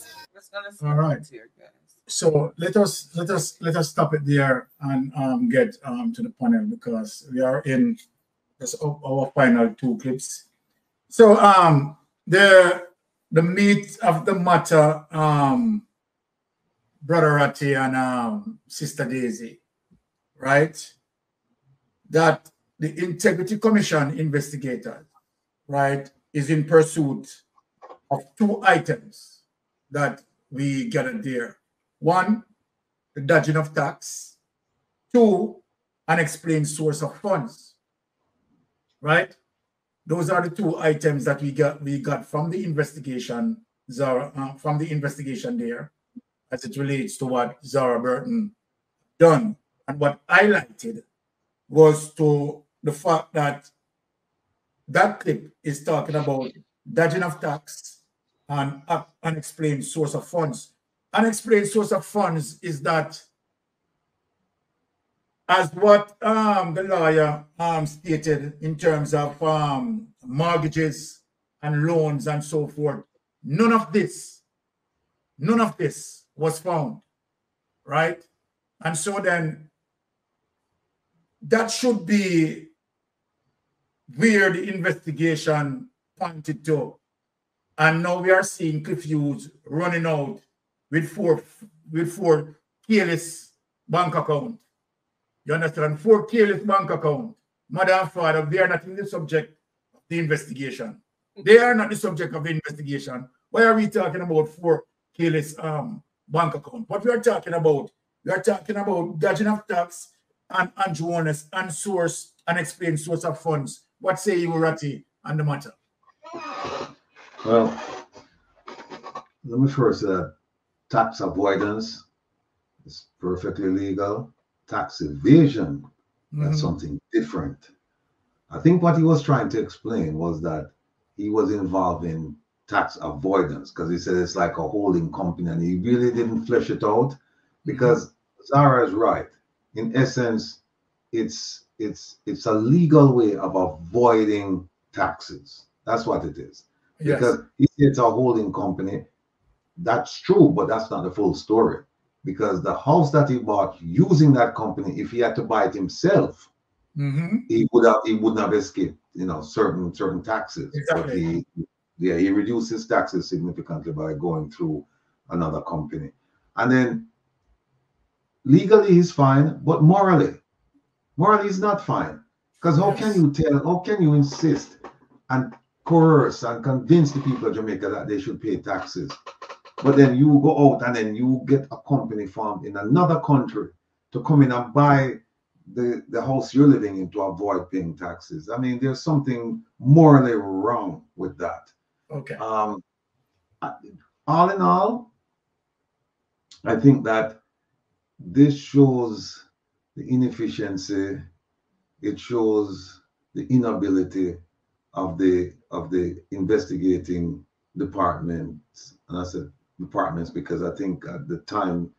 All right. So let us stop it there and get to the panel, because we are in our final two clips. So the meat of the matter, Brother Ratty and Sister Daisy, right? That the Integrity Commission investigators, right, is in pursuit of two items that we gathered there. One, the dodging of tax. Two, unexplained source of funds. Right? Those are the two items that we got from the investigation, from the investigation there, as it relates to what Zara Burton done. And what highlighted was to the fact that that clip is talking about dodging of tax and unexplained source of funds. Unexplained source of funds is that, as what the lawyer stated in terms of mortgages and loans and so forth, none of this was found, right? And so then that should be where the investigation pointed to. And now we are seeing Cliff Hughes running out with four careless bank accounts. You understand? 4 careless bank accounts. Mother and father, they are not in the subject of the investigation. They are not the subject of the investigation. Why are we talking about 4 careless bank accounts? What we are talking about dodging of tax and Holness and unexplained source of funds. What say you, Ratty, on the matter? Well, let me first say that tax avoidance is perfectly legal. Tax evasion, that's something different. I think what he was trying to explain was that he was involved in tax avoidance because he said it's like a holding company, and he really didn't flesh it out because Zara is right. In essence, it's a legal way of avoiding taxes. That's what it is. Yes. Because if it's a holding company, that's true, but that's not the full story. Because the house that he bought using that company, if he had to buy it himself, he wouldn't have escaped, certain taxes. Exactly. But he reduced his taxes significantly by going through another company. And then legally he's fine, but morally he's not fine. Because how can you insist and coerce and convince the people of Jamaica that they should pay taxes? But then you go out and then you get a company formed in another country to come in and buy the house you're living in to avoid paying taxes. I mean, there's something morally wrong with that. Okay. All in all, I think that this shows the inefficiency. It shows the inability of the investigating departments, and I said departments because I think at the time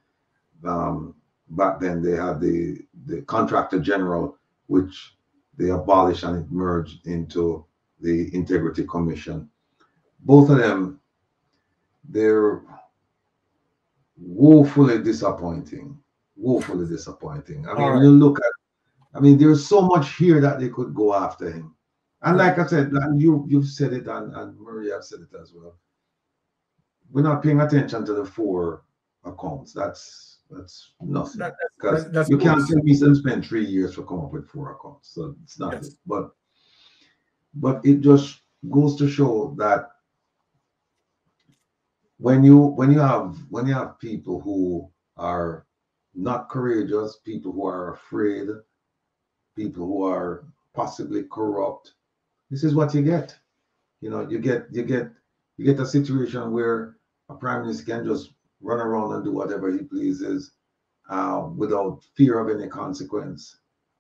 back then they had the contractor general, which they abolished and it merged into the Integrity Commission. Both of them, they're woefully disappointing. Woefully disappointing. I mean, when you look at, there's so much here that they could go after him. And like I said, and you've said it, and Maria said it as well. We're not paying attention to the 4 accounts. That's nothing. Because you can't tell me spend 3 years to come up with 4 accounts. So it's not it. But it just goes to show that when you have people who are not courageous, people who are afraid, people who are possibly corrupt, this is what you get. You get a situation where a prime minister can just run around and do whatever he pleases without fear of any consequence.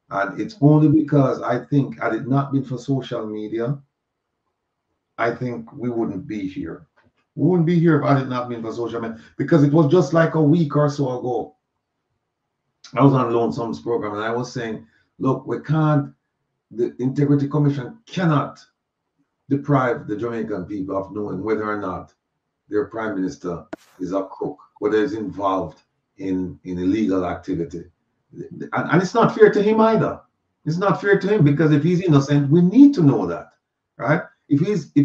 And it's only because I think had it not been for social media, I think we wouldn't be here. We wouldn't be here if had it not been for social media, because it was just like a week or so ago. I was on Lonesome's program and I was saying, look, the Integrity Commission cannot deprive the Jamaican people of knowing whether or not their prime minister is a crook, whether he's involved in illegal activity. And it's not fair to him either. It's not fair to him, because if he's innocent, we need to know that, right? If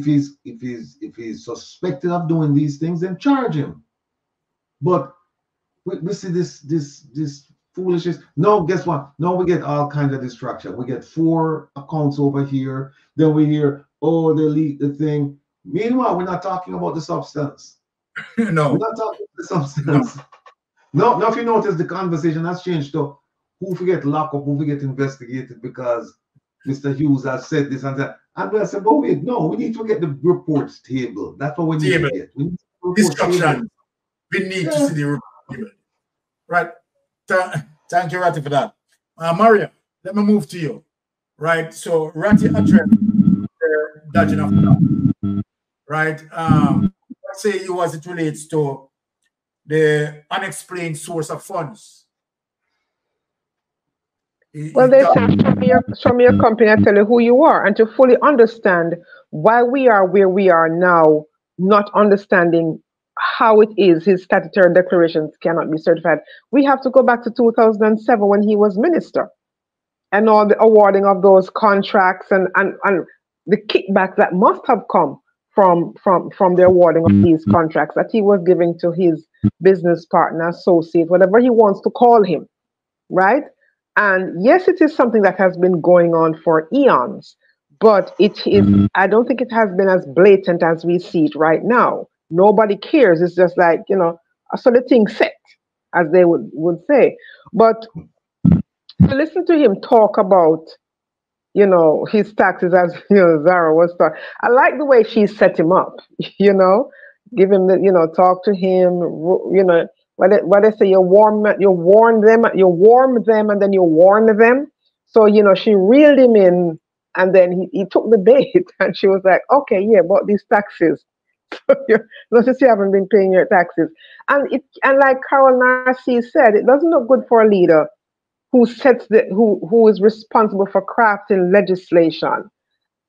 he's suspected of doing these things, then charge him. But we see this foolishness. No, guess what? No, we get all kinds of distraction. We get 4 accounts over here. Then we hear, oh, they leaked the thing. Meanwhile, we're not talking about the substance. No. We're not talking about the substance. No, if you notice, the conversation has changed to who forget lock up, who forget investigated because Mr. Hughes has said this and that. And we said, oh, wait, no, we need to get the reports table. That's what we need to get. We need Instruction. We need to see the report table. Right. Thank you, Ratty, for that. Maria, let me move to you. Right. So Ratty addressed the dodging of tax. Right. Let's say you as it relates to the unexplained source of funds. Well, they say show me your company and tell you who you are, and to fully understand why we are where we are now, not understanding how it is his statutory declarations cannot be certified. We have to go back to 2007 when he was minister, and all the awarding of those contracts and the kickback that must have come from the awarding of these contracts that he was giving to his business partner, associate, whatever he wants to call him, right? And yes, it is something that has been going on for eons, but it is, I don't think it has been as blatant as we see it right now. Nobody cares. It's just like, a sort of thing set, as they would say. But to listen to him talk about you know, his taxes, as you know, Zara was talking. I like the way she set him up, you know, give him the, you know, talk to him, you know, what they say, you warm them, and then you warn them. So, you know, she reeled him in, and then he took the bait, and she was like, okay, yeah, but these taxes. Notice you haven't been paying your taxes. And like Carol Narcisse said, it doesn't look good for a leader who who is responsible for crafting legislation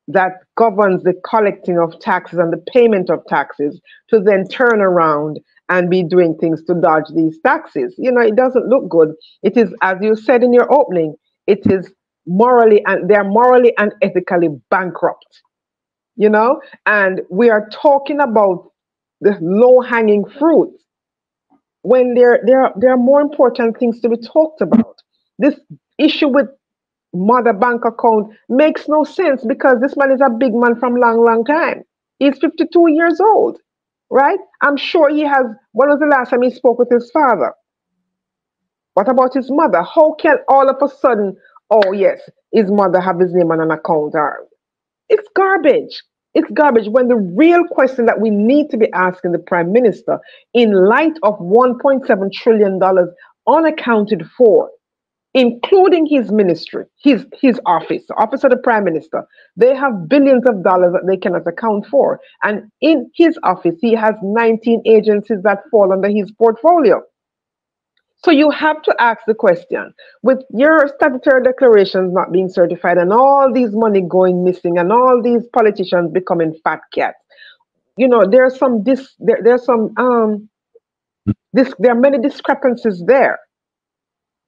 that governs the collecting of taxes and the payment of taxes to then turn around and be doing things to dodge these taxes. You know, it doesn't look good. It is, as you said in your opening, it is they're morally and ethically bankrupt. You know, and we are talking about the low-hanging fruit when there are more important things to be talked about. This issue with mother bank account makes no sense because this man is a big man from long time. He's 52 years old, right? I'm sure he has. When was the last time he spoke with his father? What about his mother? How can all of a sudden, oh yes, his mother have his name on an account? It's garbage. It's garbage when the real question that we need to be asking the Prime Minister, in light of $1.7 trillion unaccounted for, including his ministry, his office, the office of the Prime Minister, they have billions of dollars that they cannot account for. And in his office, he has 19 agencies that fall under his portfolio. So you have to ask the question, with your statutory declarations not being certified and all these money going missing and all these politicians becoming fat cats, you know, there are many discrepancies there.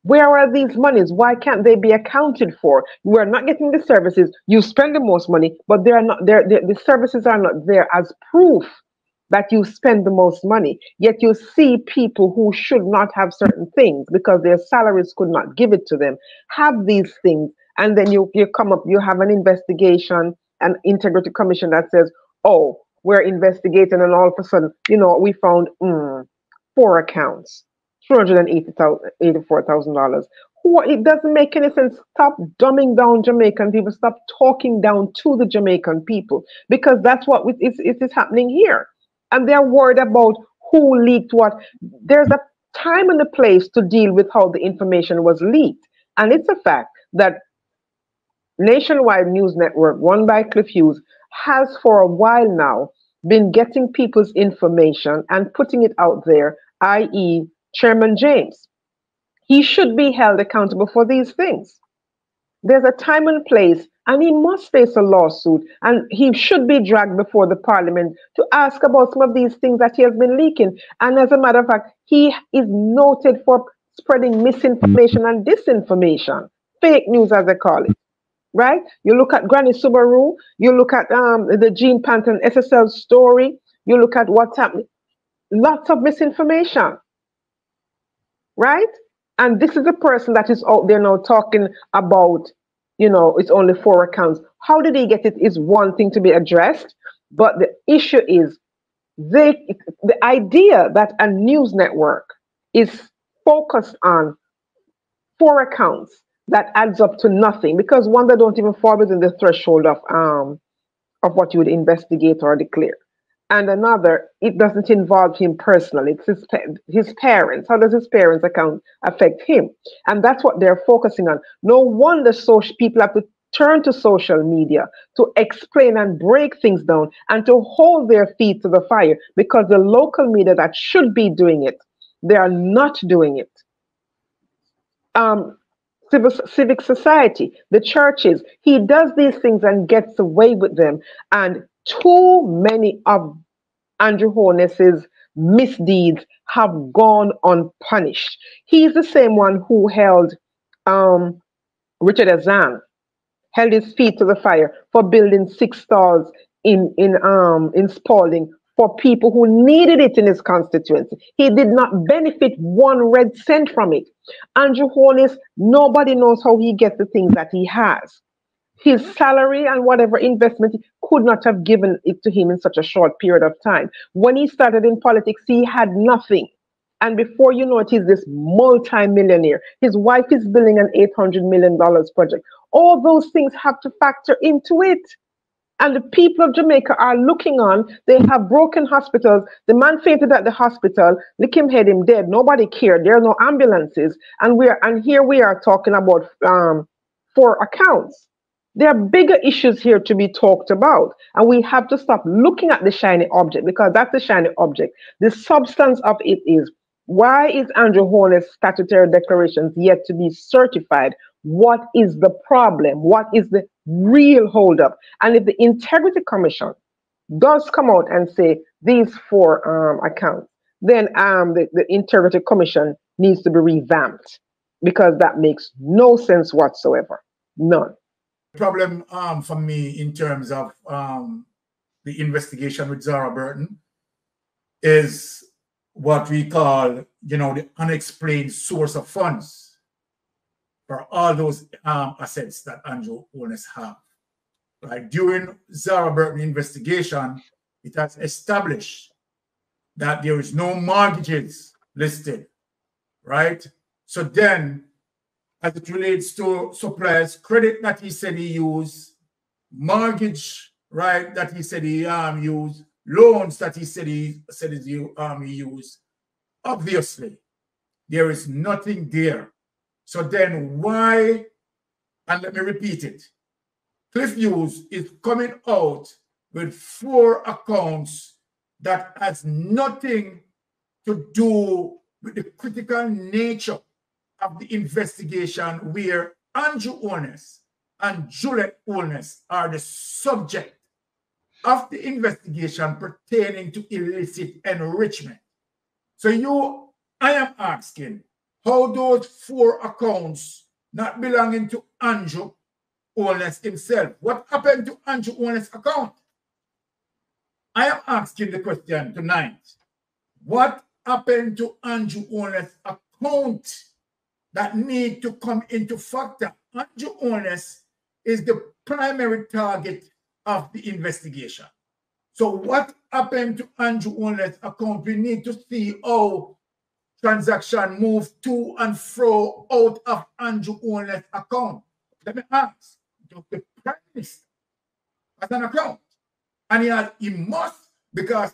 Where are these monies? Why can't they be accounted for? We're not getting the services. You spend the most money, but they are not there. The services are not there as proof that you spend the most money. Yet you see people who should not have certain things because their salaries could not give it to them, have these things, and then you come up, you have an investigation, an integrity commission that says, oh, we're investigating, and all of a sudden, you know, we found 4 accounts, $284,000. It doesn't make any sense. Stop dumbing down Jamaican people. Stop talking down to the Jamaican people, because that's what is happening here. And they're worried about who leaked what. There's a time and a place to deal with how the information was leaked. And it's a fact that Nationwide News Network, run by Cliff Hughes, has for a while now been getting people's information and putting it out there, i.e. Chairman James. He should be held accountable for these things. There's a time and place, and he must face a lawsuit, and he should be dragged before the parliament to ask about some of these things that he has been leaking. And as a matter of fact, he is noted for spreading misinformation and disinformation, fake news as they call it, right? You look at Granny Subaru, you look at the Gene Panton SSL story, you look at what's happening, lots of misinformation, right? And this is a person that is out there now talking about, you know, it's only 4 accounts. How did he get it is one thing to be addressed. But the issue is the idea that a news network is focused on 4 accounts that adds up to nothing, because one, that don't even fall within the threshold of what you would investigate or declare. And another, it doesn't involve him personally. It's his parents. How does his parents' account affect him? And that's what they're focusing on. No wonder people have to turn to social media to explain and break things down and to hold their feet to the fire, because the local media that should be doing it, they are not doing it. Civic society, the churches, he does these things and gets away with them. And too many of Andrew Holness's misdeeds have gone unpunished. He's the same one who held Richard Azan, held his feet to the fire for building 6 stalls in Spalding for people who needed it in his constituency. He did not benefit 1 red cent from it. Andrew Holness, nobody knows how he gets the things that he has. His salary and whatever investment could not have given it to him in such a short period of time. When he started in politics, he had nothing. And before you know it, he's this multi-millionaire. His wife is building an $800 million project. All those things have to factor into it. And the people of Jamaica are looking on. They have broken hospitals. The man fainted at the hospital. Lick him head, him dead. Nobody cared. There are no ambulances. And here we are talking about 4 accounts. There are bigger issues here to be talked about. And we have to stop looking at the shiny object, because that's the shiny object. The substance of it is, why is Andrew Holness' statutory declarations yet to be certified? What is the problem? What is the real holdup? And if the Integrity Commission does come out and say these 4 accounts, then the Integrity Commission needs to be revamped, because that makes no sense whatsoever. None. The problem for me in terms of the investigation with Zara Burton is what we call, the unexplained source of funds for all those assets that Andrew Holness have. Right? During Zara Burton investigation, it has established that there is no mortgages listed, right? So then, as it relates to suppliers, credit that he said he used, mortgage, right, that he said he used, loans that he said he used, obviously, there is nothing there. So then why, and let me repeat it, Cliff Hughes is coming out with 4 accounts that has nothing to do with the critical nature of the investigation, where Andrew Holness and Juliet Holness are the subject of the investigation pertaining to illicit enrichment. So I am asking, how those 4 accounts not belonging to Andrew Holness himself, what happened to Andrew Holness' account? I am asking the question tonight. What happened to Andrew Holness' account that need to come into factor? Andrew Holness is the primary target of the investigation. So what happened to Andrew Holness' account? We need to see how transaction move to and fro out of Andrew Holness' account. Let me ask, the Prime Minister has an account, and he must, because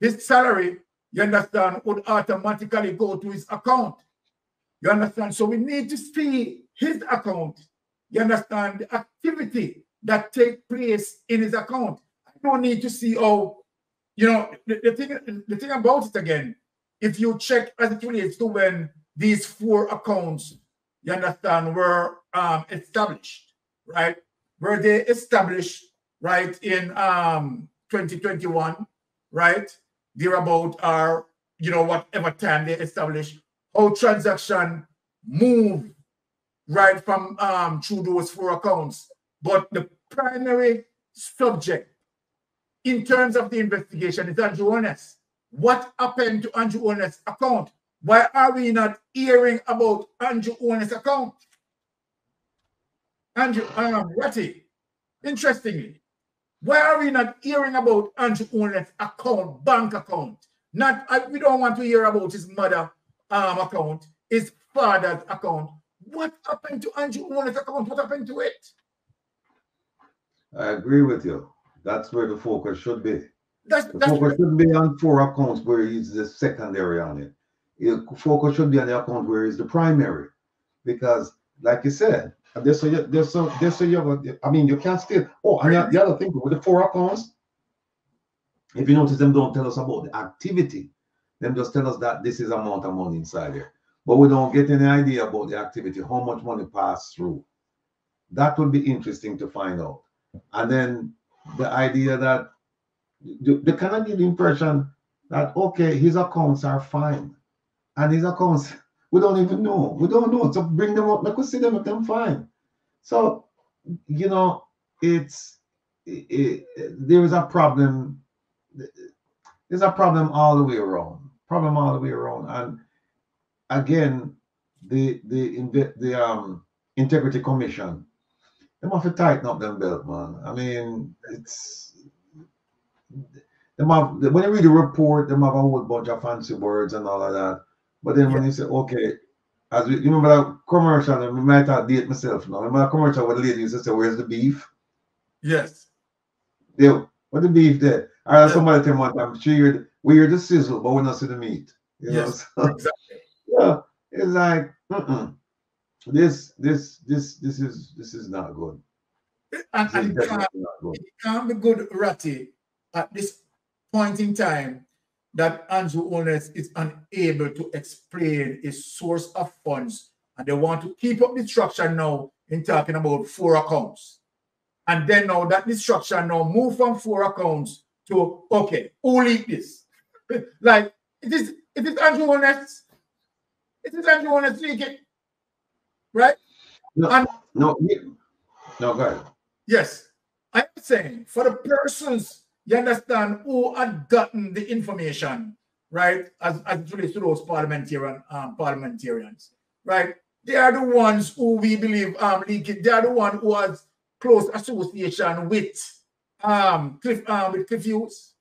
his salary, you understand, would automatically go to his account. You understand? So we need to see his account. You understand the activity that takes place in his account. I don't need to see how, the thing about it again, if you check as it relates to when these 4 accounts, you understand, were established, right? Were they established, right, in 2021, right? Thereabout, or, whatever time they established, how transaction move right from through those 4 accounts. But the primary subject in terms of the investigation is Andrew Holness. What happened to Andrew Holness' account? Why are we not hearing about Andrew Holness' account? Andrew, Ratty, interestingly, why are we not hearing about Andrew Holness' account, bank account? We don't want to hear about his mother account, his father's account. What happened to Andrew Holness' account? What happened to it? I agree with you. That's where the focus should be. The focus should be on 4 accounts where he's the secondary on it. The focus should be on the account where he's the primary. Because, like you said, you can still, and the other thing, with the 4 accounts, if you notice, them don't tell us about the activity. Them just tell us that this is amount of money inside there. But we don't get any idea about the activity, how much money passed through. That would be interesting to find out. And then the idea that they kind of give the impression that, okay, his accounts are fine. And his accounts, we don't even know. We don't know. So bring them up, let us see them if they're fine. So, there is a problem. There's a problem all the way around. And again, the Integrity Commission, they have to tighten up them belt, man. when you read the report, they have a whole bunch of fancy words and all of that. But then when you say, okay, you remember that commercial, I might have date myself now. Remember that commercial where the lady used to say, where's the beef? Yes. Yeah, what the beef there? I had somebody tell me one time, we hear the sizzle, but we don't see the meat. You know? So, exactly. Yeah, it's like, this is not good. And it can't be good, Ratty, at this point in time that Andrew Holness is unable to explain his source of funds, and they want to keep up the structure now in talking about 4 accounts. And then now that the structure now move from 4 accounts to, okay, who leaked this? Like, it is Andrew Holness. It is Andrew Holness leaking. Right? No, go ahead. Yes. I'm saying for the persons, you understand, who had gotten the information, right, as it relates to those parliamentarians, right? They are the ones who we believe leak it. They are the one who has close association with Cliff Hughes.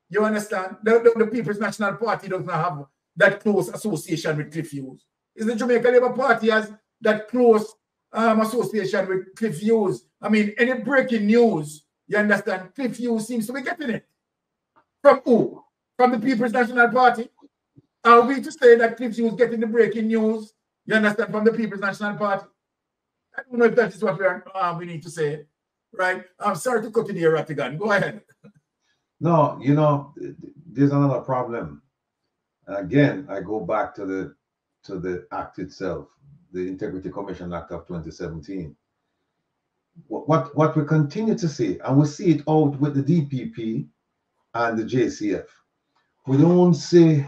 You understand? The People's National Party does not have that close association with Cliff Hughes. Is the Jamaica Labour Party has that close association with Cliff Hughes? I mean, any breaking news, you understand, Cliff Hughes seems to be getting it. From who? From the People's National Party? Are we to say that Cliff Hughes getting the breaking news, you understand, from the People's National Party? I don't know if that is what we need to say, right? I'm sorry to cut in here, Rattigan. Go ahead. No, you know, there's another problem. Again, I go back to the act itself, the Integrity Commission Act of 2017. What we continue to see, and we see it out with the DPP and the JCF, we don't see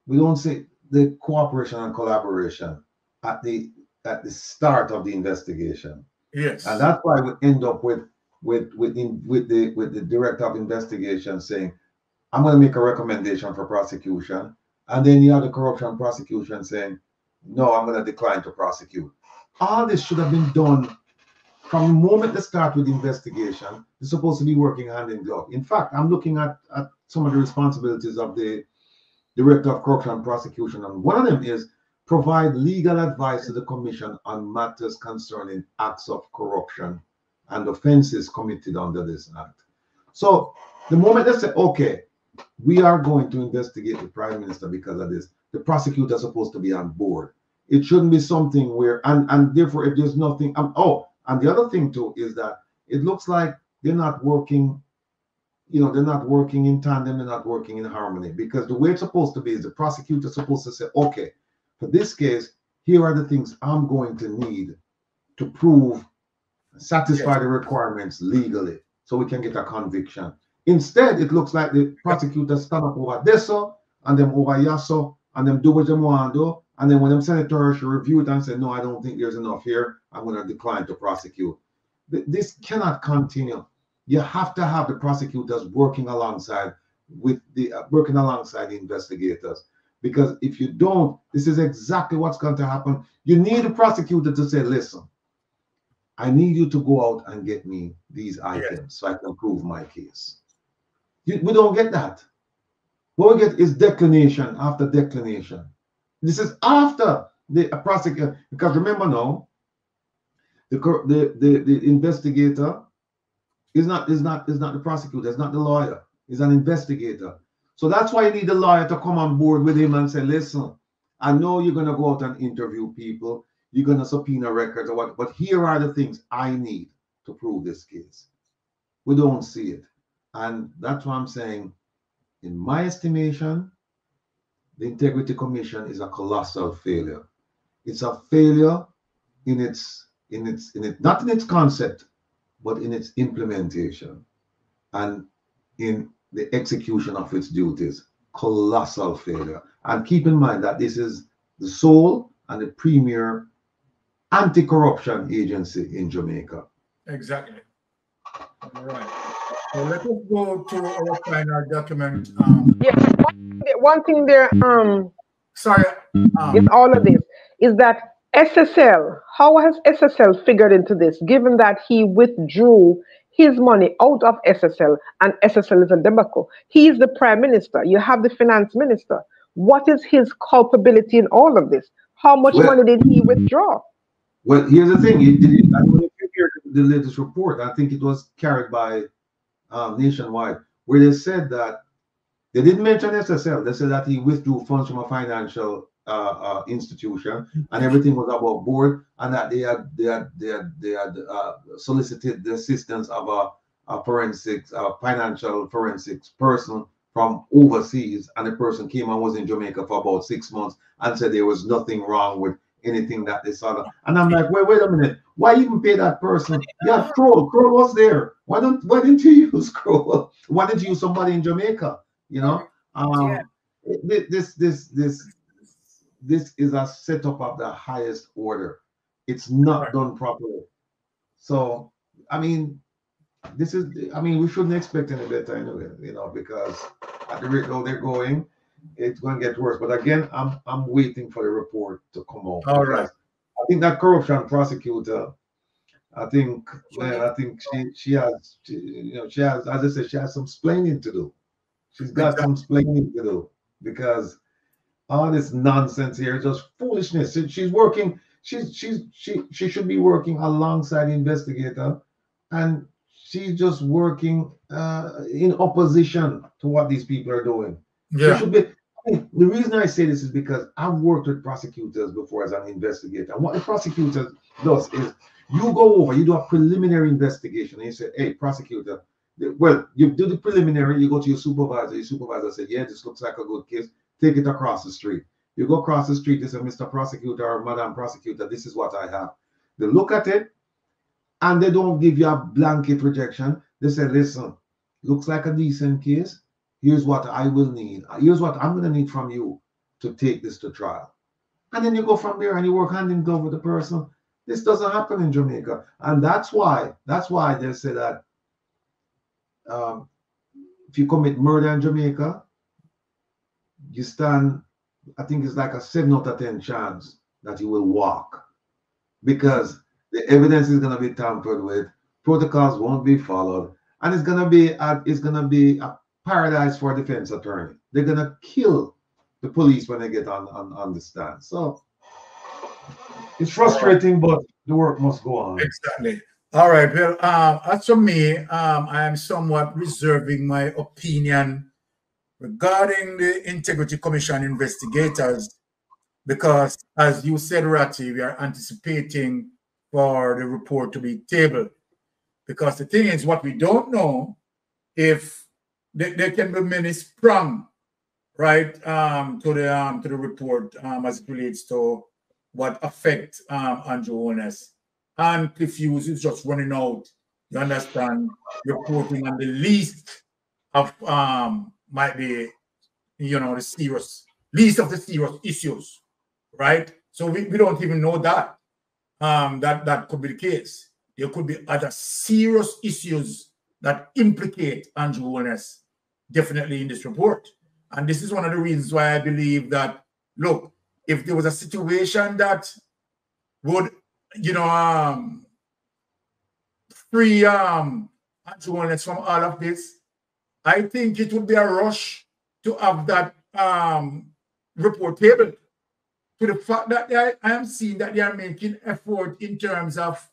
the cooperation and collaboration at the start of the investigation. Yes. And that's why we end up with the director of investigation saying, I'm going to make a recommendation for prosecution. And then you have the corruption prosecution saying, no, I'm going to decline to prosecute. All this should have been done from the moment they start with the investigation. They're supposed to be working hand in glove. In fact, I'm looking at some of the responsibilities of the director of corruption prosecution. And one of them is provide legal advice to the commission on matters concerning acts of corruption and offenses committed under this act. So the moment they say, okay, we are going to investigate the prime minister because of this, the prosecutor is supposed to be on board. It shouldn't be something where, and therefore, if there's nothing, and the other thing too is that it looks like they're not working, they're not working in tandem, they're not working in harmony, because the way it's supposed to be is the prosecutor is supposed to say, okay, for this case, here are the things I'm going to need to prove, satisfy the requirements legally, so we can get a conviction. Instead, it looks like the prosecutors stand up over this and them over yaso, and them do what they want to do, and then when them send it to her, she review it and say, no, I don't think there's enough here, I'm going to decline to prosecute. This cannot continue. You have to have the prosecutors working alongside the investigators, because if you don't, this is exactly what's going to happen. You need a prosecutor to say, listen, I need you to go out and get me these items so I can prove my case. We don't get that. What we get is declination after declination. This is after the prosecutor, because remember now, the investigator is not the prosecutor, is not the lawyer, is an investigator. So that's why you need the lawyer to come on board with him and say, listen, I know you're going to go out and interview people, you're going to subpoena records or what, but here are the things I need to prove this case. We don't see it. And that's why I'm saying, in my estimation, the Integrity Commission is a colossal failure. It's a failure in not in its concept, but in its implementation and in the execution of its duties. Colossal failure. And keep in mind that this is the sole and the premier anti-corruption agency in Jamaica. Exactly. All right. So let us go to our final document. One thing there, sorry, in all of this is that SSL, how has SSL figured into this, given that he withdrew his money out of SSL, and SSL is a debacle. He is the prime minister. You have the finance minister. What is his culpability in all of this? How much money did he withdraw? Well, here's the thing. I don't know if you heard the latest report. I think it was carried by Nationwide, where they said that they didn't mention SSL. They said that he withdrew funds from a financial institution, and everything was above board, and that they had solicited the assistance of a financial forensics person from overseas, and the person came and was in Jamaica for about 6 months and said there was nothing wrong with anything that they saw. And I'm like, wait a minute, why even pay that person? Yeah, Kroll was there. Why didn't you use Kroll? Why didn't you use somebody in Jamaica? You know, this is a setup of the highest order. It's not done properly. So, I mean, we shouldn't expect any better anyway, you know, because at the rate they're going, it's going to get worse. But again, I'm waiting for the report to come out. All right. I think that corruption prosecutor, I think she has, as I said, she has some explaining to do. She's got some explaining to do, because all this nonsense here is just foolishness. She's working. She should be working alongside the investigator, and she's just working in opposition to what these people are doing. Yeah. She should be. I mean, the reason I say this is because I've worked with prosecutors before as an investigator, and what the prosecutor does is you go over, you do a preliminary investigation, and you say, "Hey, prosecutor, well, you do the preliminary, you go to your supervisor said, yeah, this looks like a good case, take it across the street." You go across the street, you say, "Mr. Prosecutor or Madam Prosecutor, this is what I have." They look at it, and they don't give you a blanket rejection. They say, "Listen, looks like a decent case. Here's what I will need. Here's what I'm going to need from you to take this to trial." And then you go from there and you work hand in glove with the person. This doesn't happen in Jamaica. And that's why they say that if you commit murder in Jamaica, you stand, I think it's like a 7 out of 10 chance that you will walk, because the evidence is going to be tampered with, protocols won't be followed, and it's going to be a paradise for a defense attorney. They're going to kill the police when they get on the stand. So it's frustrating, but the work must go on. Exactly. All right. Well, as for me, I am somewhat reserving my opinion regarding the Integrity Commission investigators, because, as you said, Ratty, we are anticipating for the report to be tabled. Because the thing is, what we don't know, if there can be many sprung, right, to the report as it relates to what affect Andrew Holness. And Cliff Hughes is just running out, you understand, reporting on the least of might be, you know, the least of the serious issues, right? So we don't even know that. That could be the case. There could be other serious issues that implicate Andrew Holness definitely in this report. And this is one of the reasons why I believe that, look, if there was a situation that would, you know, free Andrew Holness from all of this, I think it would be a rush to have that report tabled. To the fact that I am seeing that they are making effort in terms of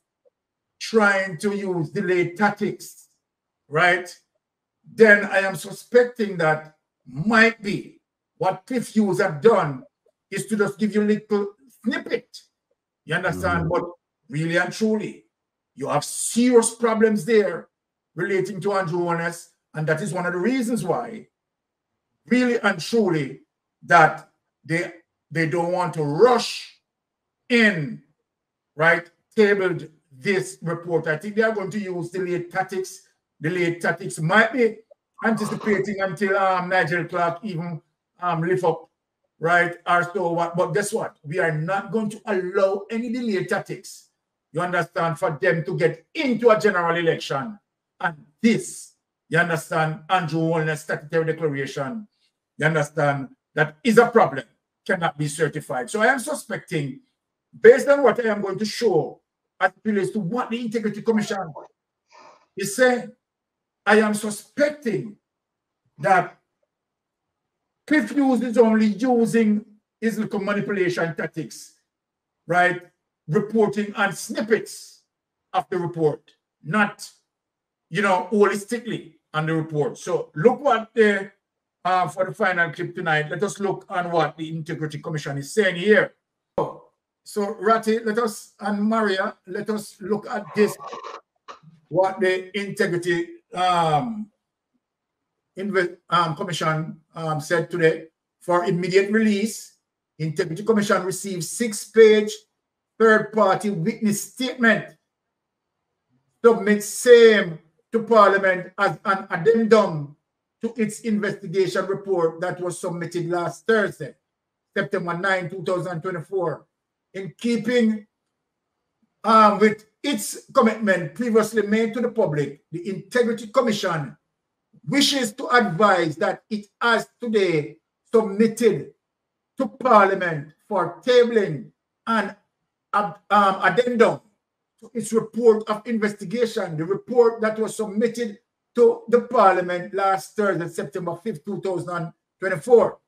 trying to use delayed tactics, right? Then I am suspecting that might be what Cliff Hughes have done is to just give you a little snippet. You understand? But really and truly, you have serious problems there relating to Andrew Holness, and that is one of the reasons why, really and truly, that they don't want to rush in, right? Tabled this report. I think they are going to use delayed tactics. Delayed tactics might be anticipating until Nigel Clark even lift up, right? Or so what? But guess what? We are not going to allow any delayed tactics, you understand, for them to get into a general election. And this, you understand, Andrew Holness statutory declaration, you understand, that is a problem, cannot be certified. So I am suspecting, based on what I am going to show as it relates to what the Integrity Commission He said, I am suspecting that Cliff Hughes is only using his little manipulation tactics, right? Reporting on snippets of the report, not, holistically on the report. So look what for the final clip tonight, let us look on what the Integrity Commission is saying here. So Ratty, and Maria, let us look at this, what the Integrity Commission said today. For immediate release, Integrity Commission received 6-page third-party witness statement. Submit same to Parliament as an addendum to its investigation report that was submitted last Thursday, September 9, 2024. In keeping with its commitment previously made to the public, the Integrity Commission wishes to advise that it has today submitted to Parliament for tabling an addendum to its report of investigation, the report that was submitted to the Parliament last Thursday, September 5th, 2024.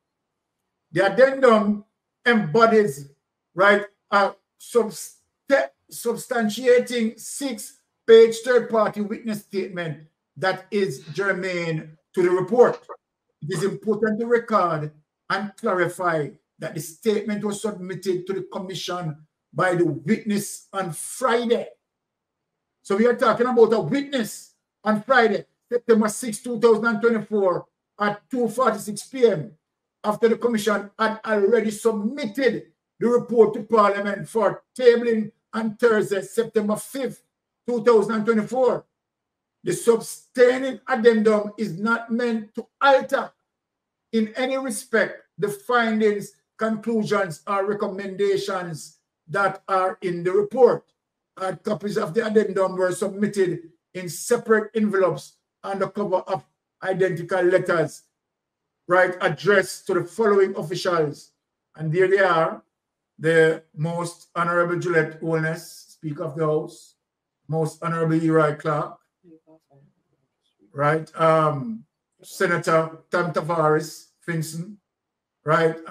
The addendum embodies, right, substantiating 6-page third-party witness statement that is germane to the report. It is important to record and clarify that the statement was submitted to the Commission by the witness on Friday. So we are talking about a witness on Friday, September 6, 2024 at 2:46 p.m. after the Commission had already submitted the report to Parliament for tabling on Thursday, September 5th, 2024. The substanding addendum is not meant to alter in any respect the findings, conclusions, or recommendations that are in the report. Copies of the addendum were submitted in separate envelopes on the cover of identical letters, right, addressed to the following officials. And there they are: the Most Honorable Juliet Holness, Speaker of the House, Most Honorable Uri Clark, right, Senator Tam Tavares Finson, right,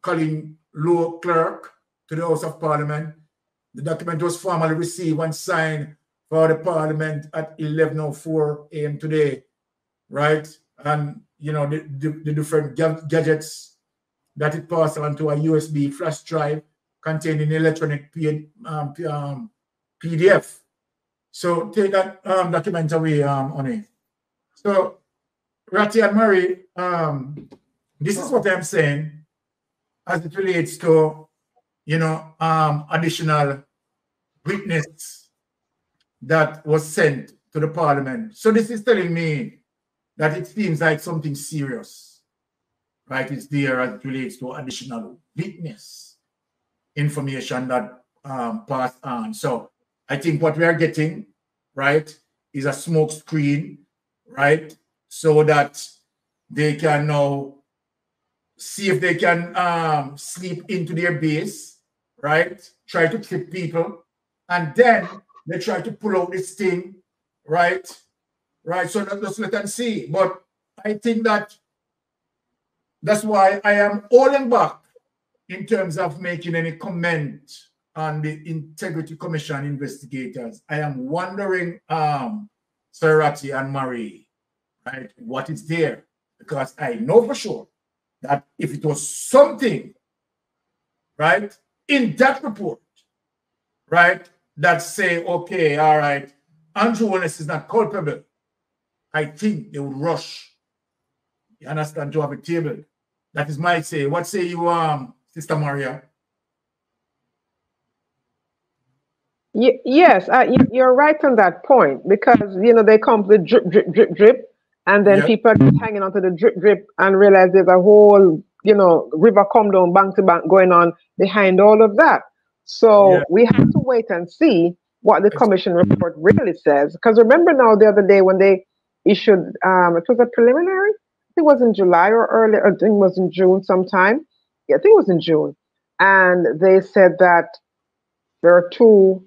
Colleen Lowe Clerk to the House of Parliament. The document was formally received and signed for the Parliament at 11:04 a.m. today, right? And, the different gadgets that it passed on to a USB flash drive containing electronic PDF. So take that document away, on it. So, Ratty and Murray, this is what I'm saying as it relates to, additional witness that was sent to the Parliament. So this is telling me that it seems like something serious, right? It's there as it relates to additional witness information that passed on. So I think what we are getting, right, is a smoke screen, right, so that they can now see if they can sleep into their base, right, try to trick people, and then they try to pull out this thing, right, so let's let them see. But I think that's why I am holding back in terms of making any comment on the Integrity Commission investigators. I am wondering, Sir Ratty and Marie, right, what is there? Because I know for sure that if it was something, right, in that report, right, that say, okay, all right, Andrew Holness is not culpable, I think they would rush, you understand, to have a table. That is my say. What say you, Sister Maria? Yes, you're right on that point, because, they come with drip, drip, drip, drip, and then people are just hanging onto the drip, drip and realize there's a whole, river come down bank to bank going on behind all of that. So we have to wait and see what the commission report really says. Because remember now the other day when they issued, it was a preliminary, I think it was in July or early, I think it was in June sometime. Yeah, I think it was in June. And they said that there are two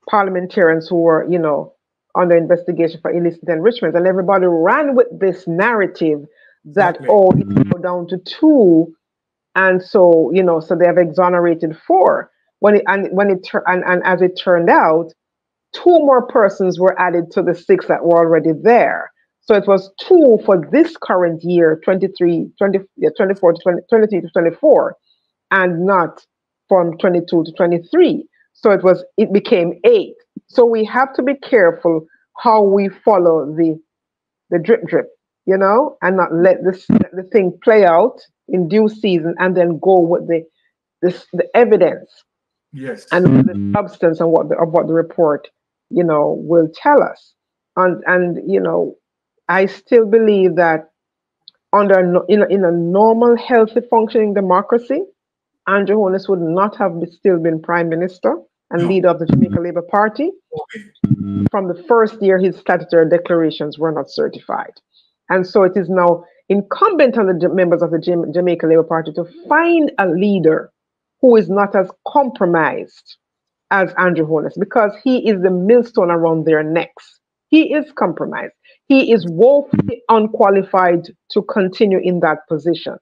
parliamentarians who were, you know, under investigation for illicit enrichment, and everybody ran with this narrative that oh, it go down to 2, and so you know, so they have exonerated 4. And as it turned out, 2 more persons were added to the 6 that were already there. So it was 2 for this current year, 23 to 24, and not from 22 to 23. So it became 8. So we have to be careful how we follow the drip, you know, and not let the thing play out in due season and then go with the evidence. Yes. And the substance and what the report, you know, will tell us. And you know, I still believe that in a normal, healthy, functioning democracy, Andrew Holness would not have still been Prime Minister and leader of the Jamaica Labour Party. From the first year, his statutory declarations were not certified. And so it is now incumbent on the members of the Jamaica Labour Party to find a leader who is not as compromised as Andrew Holness, because he is the millstone around their necks. He is compromised. He is woefully unqualified to continue in that position.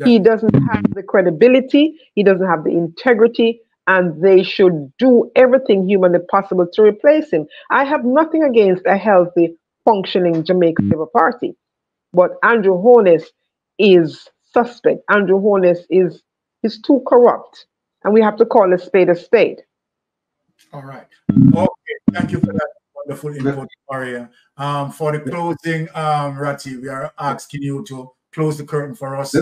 He doesn't have the credibility, he doesn't have the integrity, and they should do everything humanly possible to replace him. I have nothing against a healthy, functioning Jamaica Labour Party, but Andrew Holness is suspect. Andrew Holness is too corrupt, and we have to call a spade a spade. All right. Okay. Thank you for that wonderful input, Maria. For the closing, Ratty, we are asking you to close the curtain for us.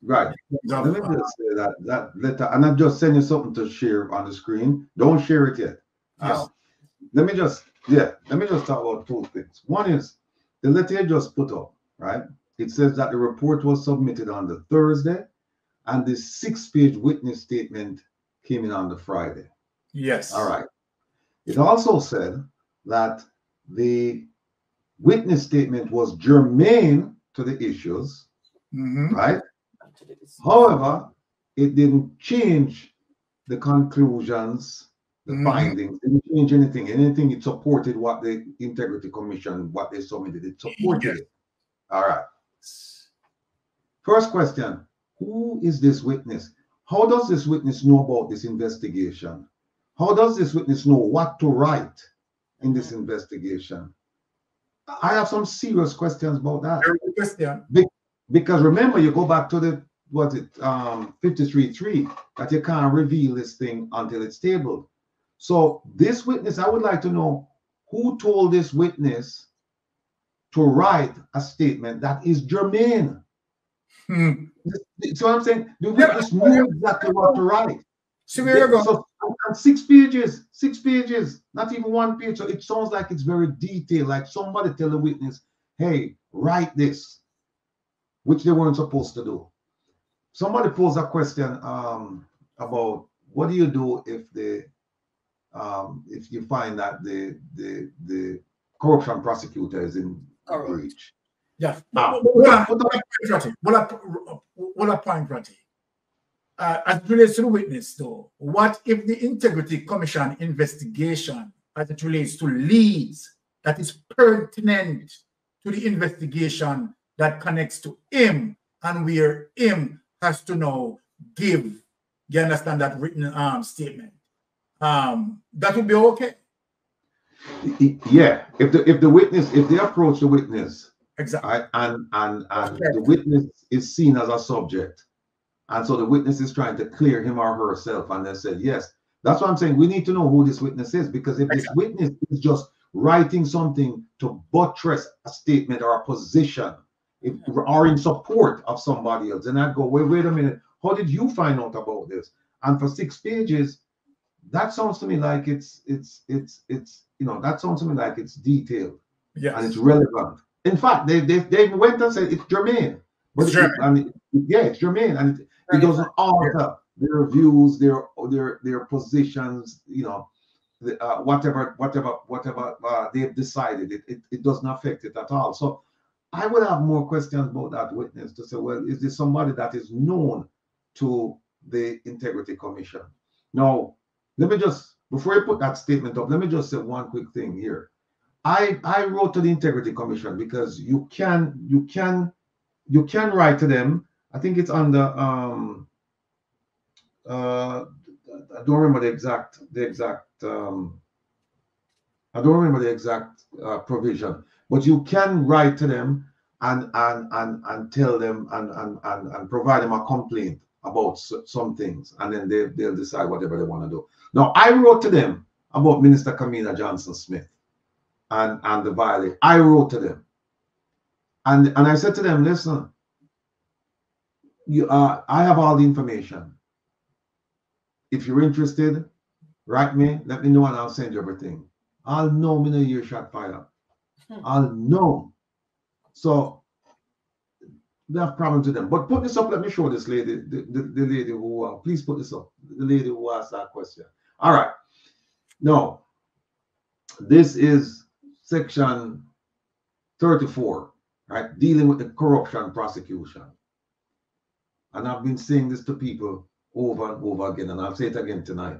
Right. Let me just say that letter, and I've just sent you something to share on the screen. Don't share it yet. Yes. Let me just talk about 2 things. One is the letter you just put up, right? It says that the report was submitted on the Thursday, and the 6-page witness statement came in on the Friday. Yes. All right. It also said that the witness statement was germane to the issues, right? However, it didn't change the conclusions, the findings, it didn't change anything. It supported what the Integrity Commission, what they submitted, it supported it. All right. First question, who is this witness? How does this witness know about this investigation? How does this witness know what to write in this investigation? I have some serious questions about that. Because remember, you go back to the 53.3 that you can't reveal this thing until it's tabled. So this witness, I would like to know who told this witness to write a statement that is germane. So I'm saying the witness knew exactly what to write. So there you go. So, and 6 pages, not even 1 page. So it sounds like it's very detailed, like somebody tell the witness, hey, write this, which they weren't supposed to do. Somebody posed a question about what do you do if you find that the corruption prosecutor is in breach. Yeah. What a point, Ratty. As it relates to the witness, though, what if the Integrity Commission investigation, as it relates to leads that is pertinent to the investigation that connects to him and where him has to now give, you understand, that written statement? That would be okay. Yeah, if the witness, if they approach the witness, exactly, and the witness is seen as a subject, and so the witness is trying to clear him or herself, and they said yes. That's what I'm saying. We need to know who this witness is, because if this witness is just writing something to buttress a statement or a position, or in support of somebody else, then I'd go, wait a minute, how did you find out about this? And for 6 pages, that sounds to me like it's that sounds to me like it's detailed, and it's relevant. In fact, they went and said it's germane, but it's germane. It's germane, and it doesn't alter their views, their positions, whatever they've decided. It doesn't affect it at all. So I would have more questions about that witness to say, well, is this somebody that is known to the Integrity Commission? Now, let me just before you put that statement up, let me just say one quick thing here. I wrote to the Integrity Commission because you can write to them. I think it's under I don't remember the exact provision, but you can write to them and tell them and provide them a complaint about some things, and then they'll decide whatever they want to do. Now, I wrote to them about Minister Kamina Johnson-Smith and the violation. I wrote to them, and I said to them, listen, I have all the information. If you're interested, write me, let me know, and I'll send you everything. I'll know me in a year shot fire. I'll know. So we have problems with them. But put this up, let me show this lady, the lady who, please put this up, the lady who asked that question. All right. Now, this is section 34, right? Dealing with the corruption prosecution. And I've been saying this to people over and over again, and I'll say it again tonight.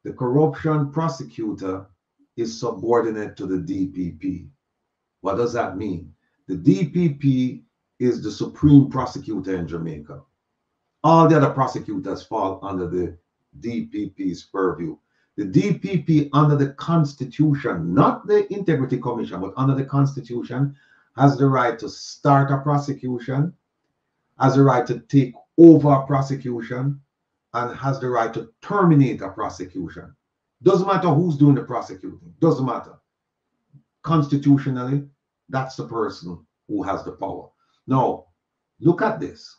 The corruption prosecutor is subordinate to the DPP. What does that mean? The DPP is the supreme prosecutor in Jamaica. All the other prosecutors fall under the DPP's purview. The DPP, under the Constitution, not the Integrity Commission, but under the Constitution, has the right to start a prosecution, has the right to take over a prosecution, and has the right to terminate a prosecution. Doesn't matter who's doing the prosecuting. Doesn't matter. Constitutionally, that's the person who has the power. Now, look at this.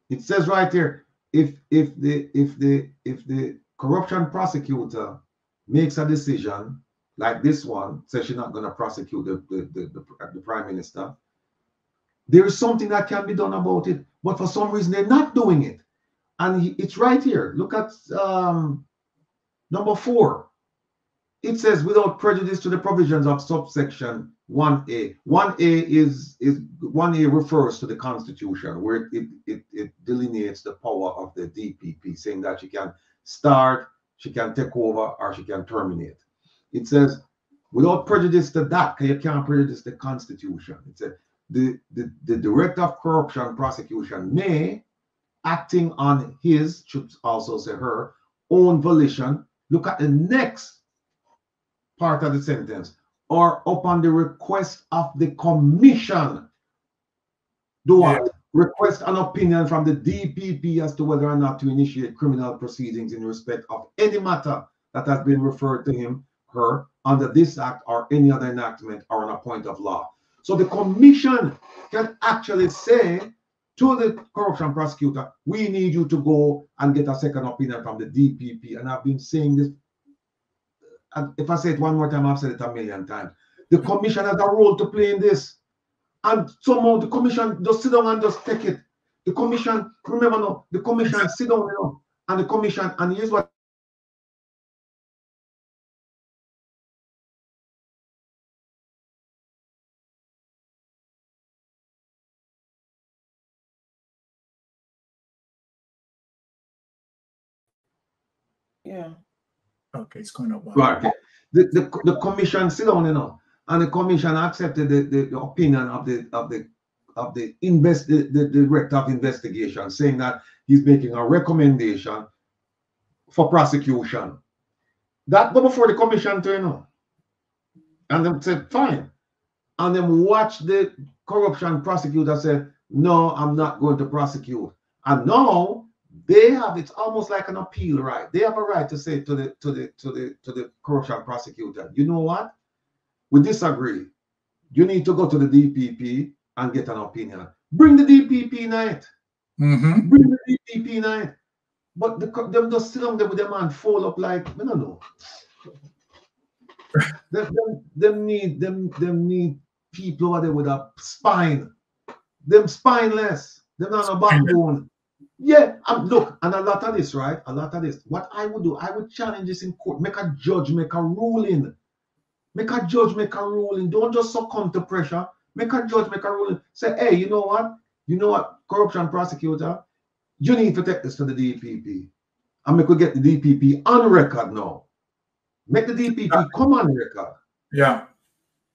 It says right here, if the corruption prosecutor makes a decision like this one, says she's not going to prosecute the prime minister, there is something that can be done about it. But for some reason, they're not doing it. And it's right here. Look at number 4. It says, without prejudice to the provisions of subsection 1A. 1A refers to the Constitution, where it delineates the power of the DPP, saying that she can start, she can take over, or she can terminate. It says, without prejudice to that, because you can't prejudice the Constitution. It says, the Director of Corruption Prosecution may, acting on his, should also say her, own volition, look at the next part of the sentence, or upon the request of the commission, do what? Request an opinion from the DPP as to whether or not to initiate criminal proceedings in respect of any matter that has been referred to him, her, under this act or any other enactment or on a point of law. So the commission can actually say to the corruption prosecutor, we need you to go and get a second opinion from the DPP. And I've been saying this, and if I say it one more time, I've said it a million times. The commission has a role to play in this. And somehow the commission just sit down and just take it. The commission, remember now, the commission sit down, you know, and the commission, and here's what. Yeah. Okay, it's going up. Right. The commission sit down, you know, and the commission accepted the opinion of the director of investigation, saying that he's making a recommendation for prosecution. That go before the commission to, you know, and them said fine, and then watch the corruption prosecutor say, no, I'm not going to prosecute, and now they have, it's almost like an appeal right. They have a right to say to the corruption prosecutor, you know what? We disagree. You need to go to the DPP and get an opinion. Bring the DPP night. Bring the DPP night. But them just sit down there with them and fold up like, I don't know. them need people over there with a spine. Them spineless. Them not a backbone. Yeah, look, and a lot of this, right? A lot of this. What I would do, I would challenge this in court. Make a judge, make a ruling. Make a judge, make a ruling. Don't just succumb to pressure. Make a judge, make a ruling. Say, hey, you know what? You know what, corruption prosecutor? You need to take this to the DPP. and we could get the DPP on record now. Make the DPP come on record. Yeah.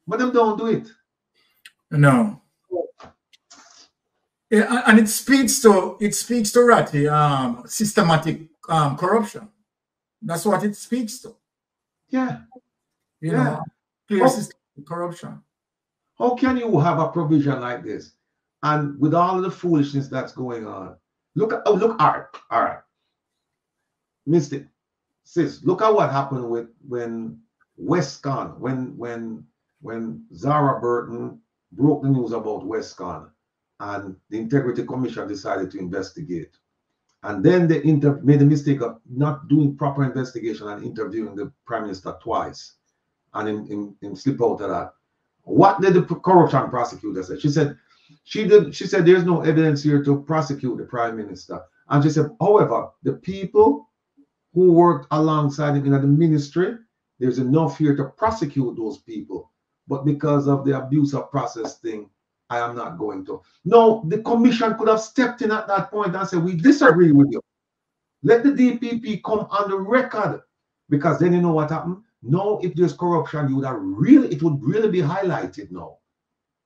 But them don't do it. No. Yeah, and it speaks to Ratty, systematic corruption. That's what it speaks to. Yeah. You know, clear systematic corruption. How can you have a provision like this? And with all of the foolishness that's going on, look, all right. Missed it. Sis, look at what happened when Westcon, when Zara Burton broke the news about Westcon, and the Integrity Commission decided to investigate. And then they made the mistake of not doing proper investigation and interviewing the Prime Minister twice, and in slip out of that. What did the corruption prosecutor say? She said there's no evidence here to prosecute the Prime Minister. And she said, however, the people who worked alongside him in the ministry, there's enough here to prosecute those people. But because of the abuse of process thing, I am not going to. No, the commission could have stepped in at that point and said, we disagree with you. Let the DPP come on the record. Because then you know what happened? No, if there's corruption, it would really be highlighted now.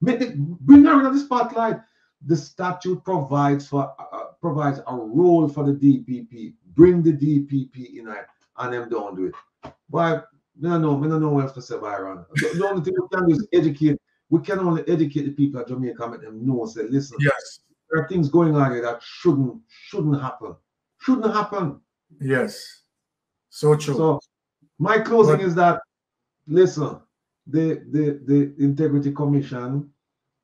Bring her into the spotlight. The statute provides a role for the DPP. Bring the DPP in and them don't do it. But I don't know what else to say, Byron. The only thing we can do is educate. We can only educate the people of Jamaica, make them know, say, listen, yes, there are things going on here that shouldn't happen. Shouldn't happen. Yes. So true. So my closing is that, listen, the Integrity Commission,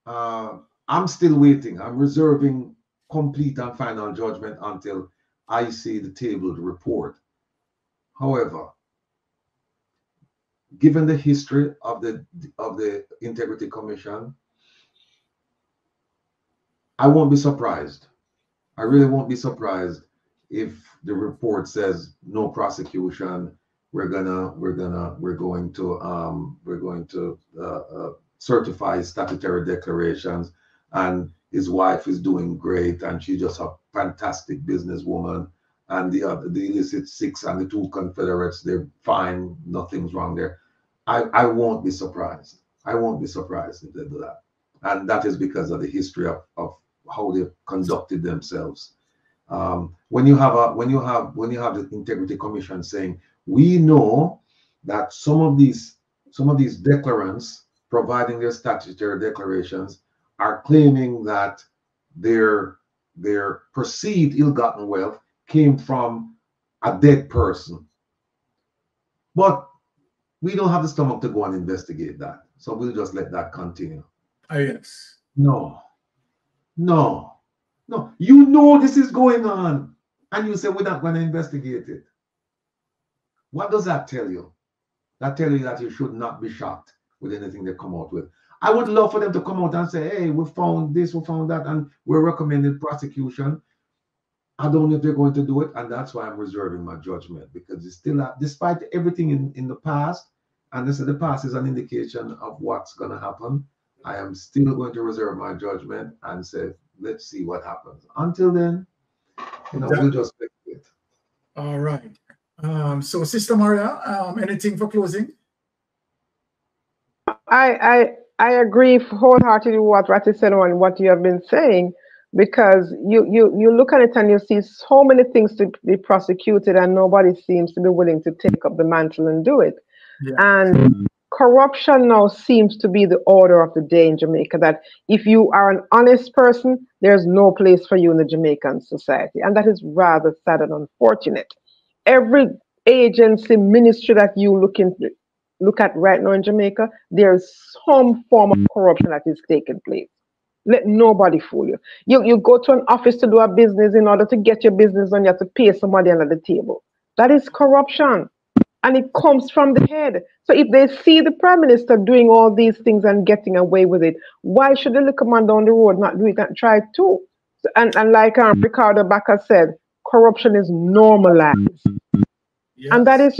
I'm still waiting. I'm reserving complete and final judgment until I see the tabled report. However, given the history of the Integrity Commission, I won't be surprised. I really won't be surprised if the report says no prosecution. We're going to certify statutory declarations, and his wife is doing great, and she's just a fantastic businesswoman. And the illicit six and the two Confederates, they're fine. Nothing's wrong there. I won't be surprised. I won't be surprised if they do that. And that is because of the history of how they've conducted themselves. When you have the Integrity Commission saying, we know that some of these declarants providing their statutory declarations are claiming that their perceived ill-gotten wealth came from a dead person. But we don't have the stomach to go and investigate that. So we'll just let that continue. Yes. No. You know this is going on, and you say we're not going to investigate it. What does that tell you? That tells you that you should not be shocked with anything they come out with. I would love for them to come out and say, hey, we found this, we found that, and we're recommending prosecution. I don't know if they're going to do it, and that's why I'm reserving my judgment, because it's still, despite everything in the past, and this is the past is an indication of what's going to happen, I am still going to reserve my judgment and say, let's see what happens. Until then, we'll just wait. All right. So, Sister Maria, anything for closing? I agree wholeheartedly with what Ratty said and what you have been saying, because you look at it and you see so many things to be prosecuted, and nobody seems to be willing to take up the mantle and do it. Yeah. And corruption now seems to be the order of the day in Jamaica, that if you are an honest person, there's no place for you in the Jamaican society. And that is rather sad and unfortunate. Every agency, ministry that you look at right now in Jamaica, there's some form of corruption that is taking place. Let nobody fool you. You go to an office to do a business. In order to get your business done, you have to pay somebody under the table. That is corruption. And it comes from the head. So if they see the Prime Minister doing all these things and getting away with it, why should the little man down the road not do it and try it too? And like Ricardo Baca said, corruption is normalized. Yes. And that is,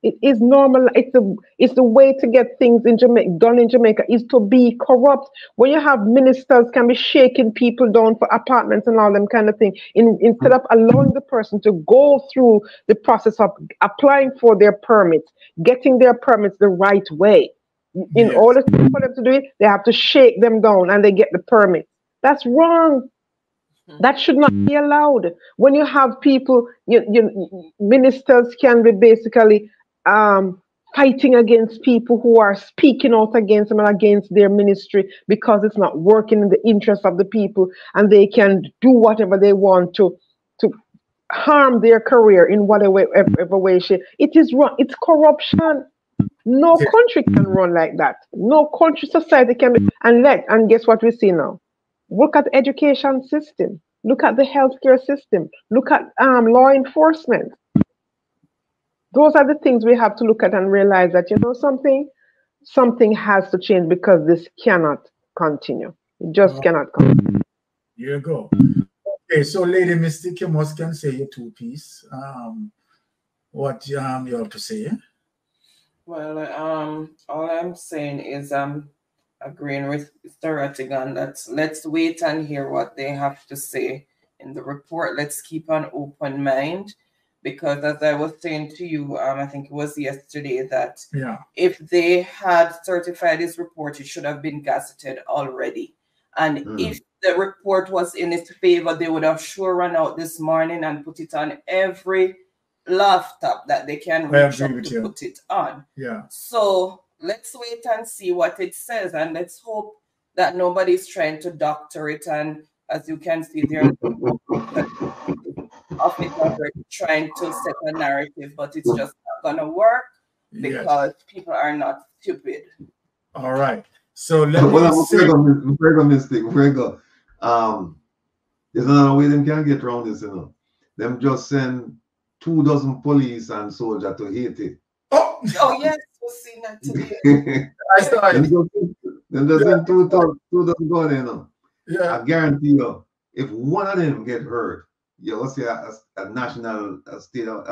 It is normal. It's the way to get things in Jamaica done in Jamaica is to be corrupt. When you have ministers can be shaking people down for apartments and all them kind of thing, instead of allowing the person to go through the process of applying for their permits, getting their permits the right way. In order for them to do it, they have to shake them down and they get the permit. That's wrong. That should not be allowed. When you have people, ministers can be basically fighting against people who are speaking out against them and against their ministry because it's not working in the interest of the people, and they can do whatever they want to harm their career in whatever way, shape. It is wrong. It's corruption. No country can run like that. No country, society can be. And guess what we see now? Look at the education system. Look at the healthcare system. Look at law enforcement. Those are the things we have to look at and realize that, something has to change, because this cannot continue. It just cannot continue. Here you go. Okay, so Lady Mystic, you must can say your two piece. What you have to say? Well, all I'm saying is agreeing with Mr. Rattigan that let's wait and hear what they have to say in the report. Let's keep an open mind, because as I was saying to you, I think it was yesterday, that if they had certified this report, it should have been gazetted already. And if the report was in its favor, they would have sure run out this morning and put it on every laptop that they can reach up to put it on. So let's wait and see what it says, and let's hope that nobody's trying to doctor it. And as you can see, they're officers trying to set a narrative, but it's just not gonna work because people are not stupid. All right. So let me say, there's another way them can get around this, Them just send 24 police and soldiers to Haiti. Oh yes, we'll see that today. Them just send 2 dozen go there, I guarantee you, if one of them get hurt, you will see a national state of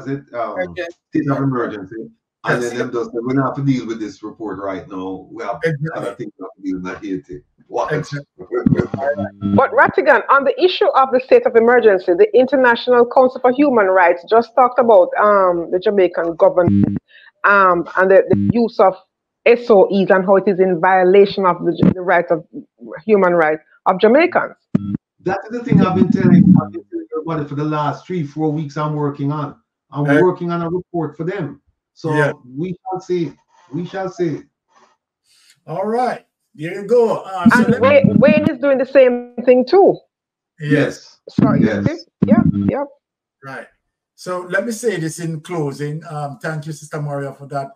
state of emergency. And then them just say, we don't have to deal with this report right now. We have other things to deal with Haiti. But Rattigan, on the issue of the state of emergency, the International Council for Human Rights just talked about the Jamaican government and the use of SOEs and how it is in violation of the rights of human rights of Jamaicans. That's the thing I've been telling everybody for the last 3-4 weeks I'm working on. I'm working on a report for them. So we shall see. We shall see. All right. There you go. And Wayne is doing the same thing too. Yes. Sorry. Yes. Yeah. Right. So let me say this in closing. Thank you, Sister Maria, for that.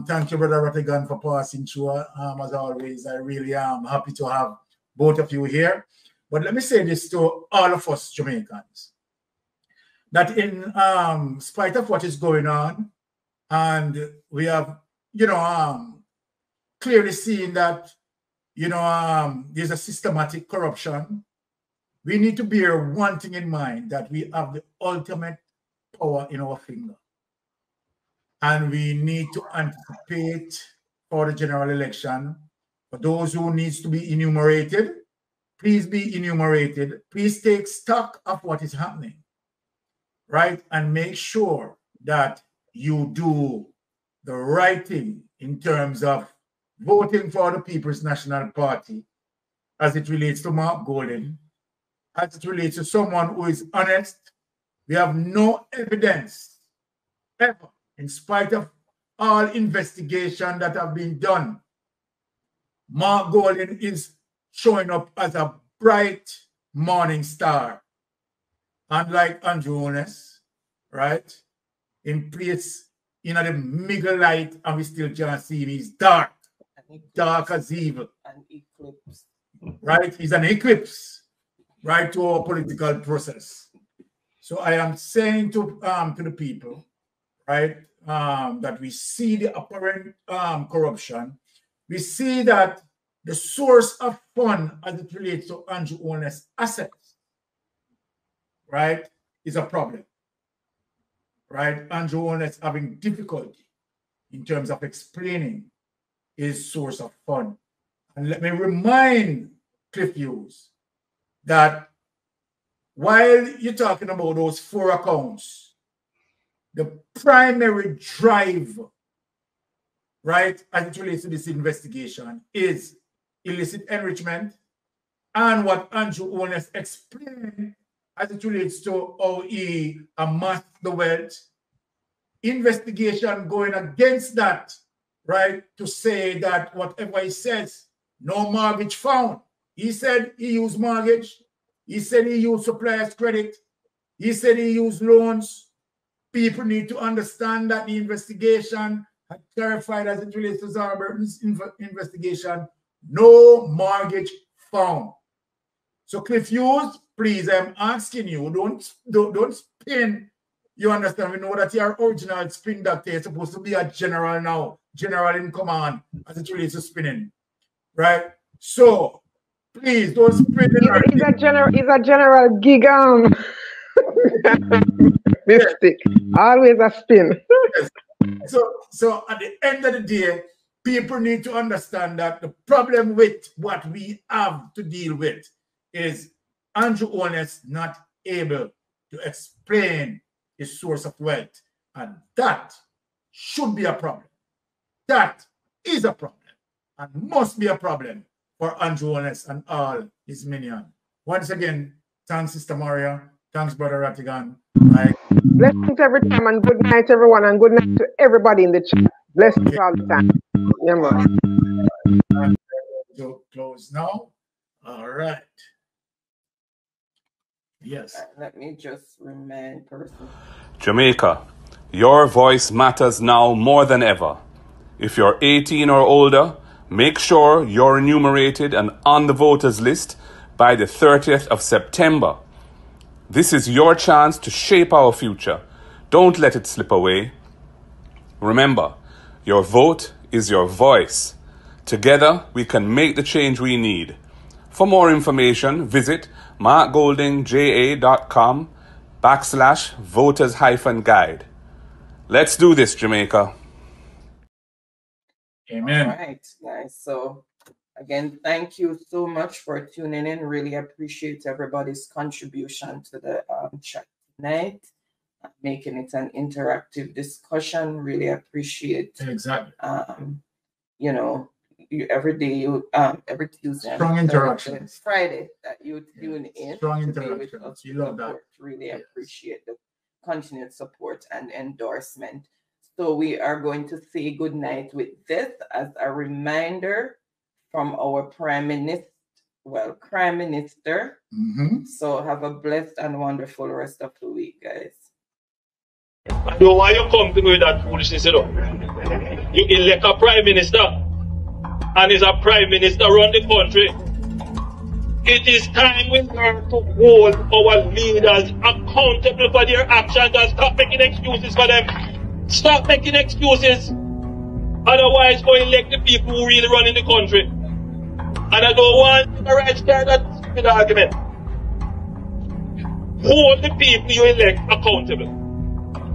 Thank you, Brother Rattigan, for passing through. As always, I really am happy to have both of you here. But let me say this to all of us Jamaicans, that in spite of what is going on, and we have, clearly seen that, there's a systematic corruption. We need to bear one thing in mind, that we have the ultimate power in our finger. And we need to anticipate for the general election. For those who needs to be enumerated, please be enumerated. Please take stock of what is happening, right? And make sure that you do the right thing in terms of voting for the People's National Party as it relates to Mark Golden, as it relates to someone who is honest. We have no evidence ever, in spite of all investigation that have been done. Mark Golden is showing up as a bright morning star, unlike Andrew Holness, right? In place in the middle light, and we still can't see him. He's dark as evil. An eclipse. Right? He's an eclipse, right, to our political process. So I am saying to the people, right, that we see the apparent corruption. We see that the source of fund as it relates to Andrew Holness assets, right, is a problem. right, Andrew Holness having difficulty in terms of explaining his source of fund. And let me remind Cliff Hughes that while you're talking about those 4 accounts, the primary drive, right, as it relates to this investigation is illicit enrichment and what Andrew Holness explained as it relates to how he amassed the wealth. Investigation going against that, right, to say that whatever he says, no mortgage found. He said he used mortgage. He said he used supplier's credit. He said he used loans. People need to understand that the investigation had clarified as it relates to Zarberton's investigation, no mortgage found. So Cliff Hughes, please, I'm asking you, don't spin. You understand? We know that your original spin doctor is supposed to be a general now, general in command as it relates to spinning, right? So please don't spin. He's a general gig mystic. Always a spin. Yes. So at the end of the day, people need to understand that the problem with what we have to deal with is Andrew Holness not able to explain his source of wealth. And that should be a problem. That is a problem and must be a problem for Andrew Holness and all his minions. Once again, thanks, Sister Maria. Thanks, Brother Rattigan. Blessings every time and good night, everyone, and good night to everybody in the chat. Blessings all the time. Yeah, man. To close now. All right. Yes. Let me just remind person. Jamaica, your voice matters now more than ever. If you're 18 or older, make sure you're enumerated and on the voters list by the 30th of September. This is your chance to shape our future. Don't let it slip away. Remember, your vote is your voice. Together, we can make the change we need. For more information, visit markgoldingja.com/voters-guide. Let's do this, Jamaica. Amen. All right, guys. So again, thank you so much for tuning in. Really appreciate everybody's contribution to the chat tonight, making it an interactive discussion. Really appreciate. Exactly. You know, every day, every Tuesday, strong interaction. Friday that you tune in. Strong interaction. You love that. Really appreciate the continued support and endorsement. So we are going to say good night with this as a reminder from our Prime Minister. So have a blessed and wonderful rest of the week, guys. I know why you come to me with that foolishness, you know. You elect a Prime Minister, and is a Prime Minister run the country. It is time we learn to hold our leaders accountable for their actions and stop making excuses for them. Stop making excuses. Otherwise, go elect the people who really run in the country. And I don't want the right start that stupid argument. Hold the people you elect accountable.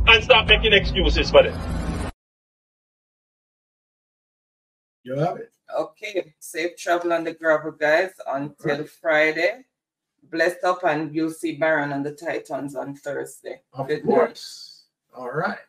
And stop making excuses for them. You have it. Okay, safe travel on the gravel, guys, until Friday. Blessed up, and you'll see Baron and the Titans on Thursday. Of course. All right.